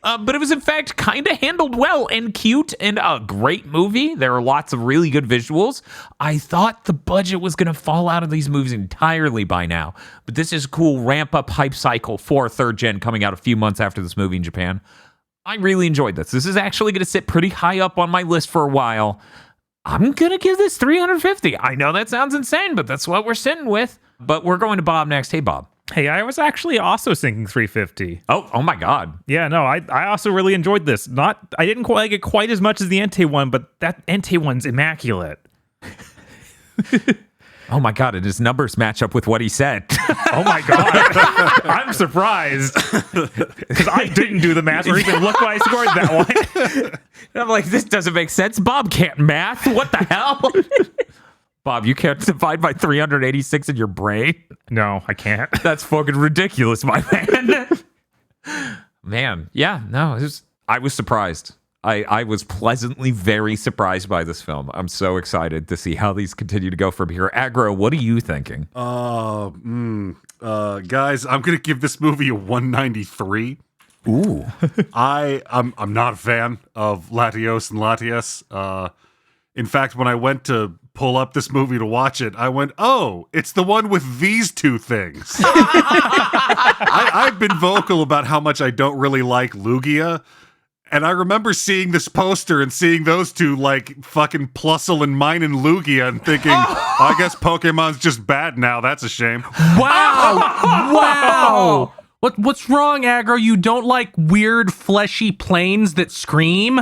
But it was, in fact, kind of handled well and cute and a great movie. There are lots of really good visuals. I thought the budget was going to fall out of these movies entirely by now. But this is a cool ramp-up hype cycle for third gen coming out a few months after this movie in Japan. I really enjoyed this. This is actually going to sit pretty high up on my list for a while. I'm going to give this 350. I know that sounds insane, but that's what we're sitting with. But we're going to Bob next. Hey, Bob. Hey, I was actually also thinking 350. Oh my God. Yeah, no, I also really enjoyed this. I didn't quite like it quite as much as the Entei one, but that Entei one's immaculate. Oh my God, and his numbers match up with what he said. Oh my God. I'm surprised. Because I didn't do the math or even look what I scored that one. And I'm like, this doesn't make sense. Bob can't math. What the hell? Bob, you can't divide by 386 in your brain? No, I can't. That's fucking ridiculous, my man. Man, yeah, no, I was surprised. I was pleasantly very surprised by this film. I'm so excited to see how these continue to go from here. Aggro, what are you thinking? Guys, I'm gonna give this movie a 193. Ooh. I'm not a fan of Latios and Latias. In fact, when I went to pull up this movie to watch it, I went, oh, it's the one with these two things. I've been vocal about how much I don't really like Lugia. And I remember seeing this poster and seeing those two, like, fucking Plusle and Mine and Lugia and thinking, I guess Pokemon's just bad now. That's a shame. Wow! Wow! What's wrong, Aggro? You don't like weird, fleshy planes that scream?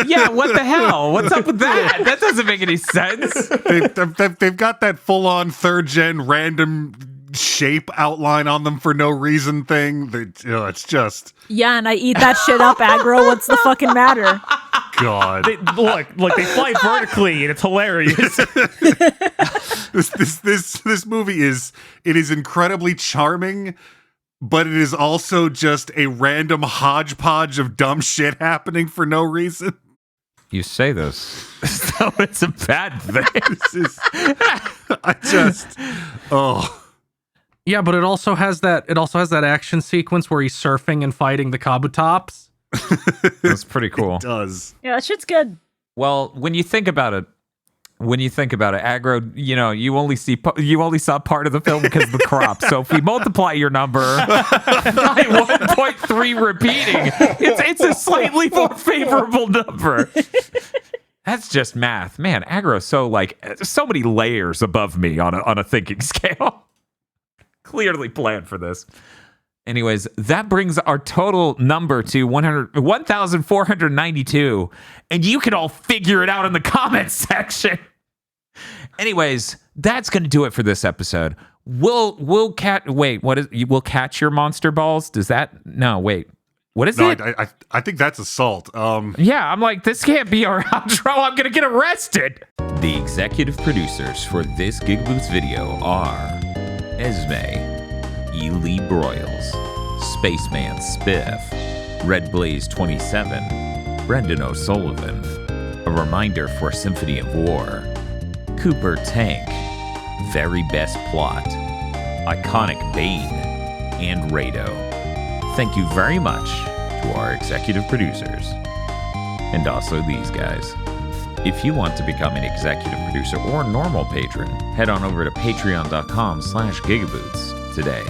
Yeah, what the hell? What's up with that? That doesn't make any sense. They've got that full-on third-gen random shape outline on them for no reason thing. It's just... Yeah, and I eat that shit up, Aggro. What's the fucking matter? God. They fly vertically and it's hilarious. This movie is incredibly charming, but it is also just a random hodgepodge of dumb shit happening for no reason. You say this, so it's a bad thing. Yeah, but it also has that action sequence where he's surfing and fighting the Kabutops. That's pretty cool. It does. Yeah, that shit's good. Well, when you think about it, when you think about it, aggro, you only saw part of the film because of the crop. So if we multiply your number by 1.3 repeating, it's a slightly more favorable number. That's just math. Man, aggro so many layers above me on a thinking scale. Clearly planned for this. Anyways, that brings our total number to 1,492. And you can all figure it out in the comments section. Anyways, that's going to do it for this episode. We'll catch your monster balls? Does that? No, wait. What is it? I think that's assault. Yeah, I'm like, this can't be our outro. I'm going to get arrested. The executive producers for this GigaBoots video are Esme, Ely Broyles, Spaceman Spiff, Red Blaze 27, Brendan O'Sullivan, A Reminder for Symphony of War, Cooper Tank, Very Best Plot, Iconic Bane, and Rado. Thank you very much to our executive producers. And also these guys. If you want to become an executive producer or normal patron, head on over to patreon.com/gigaboots today.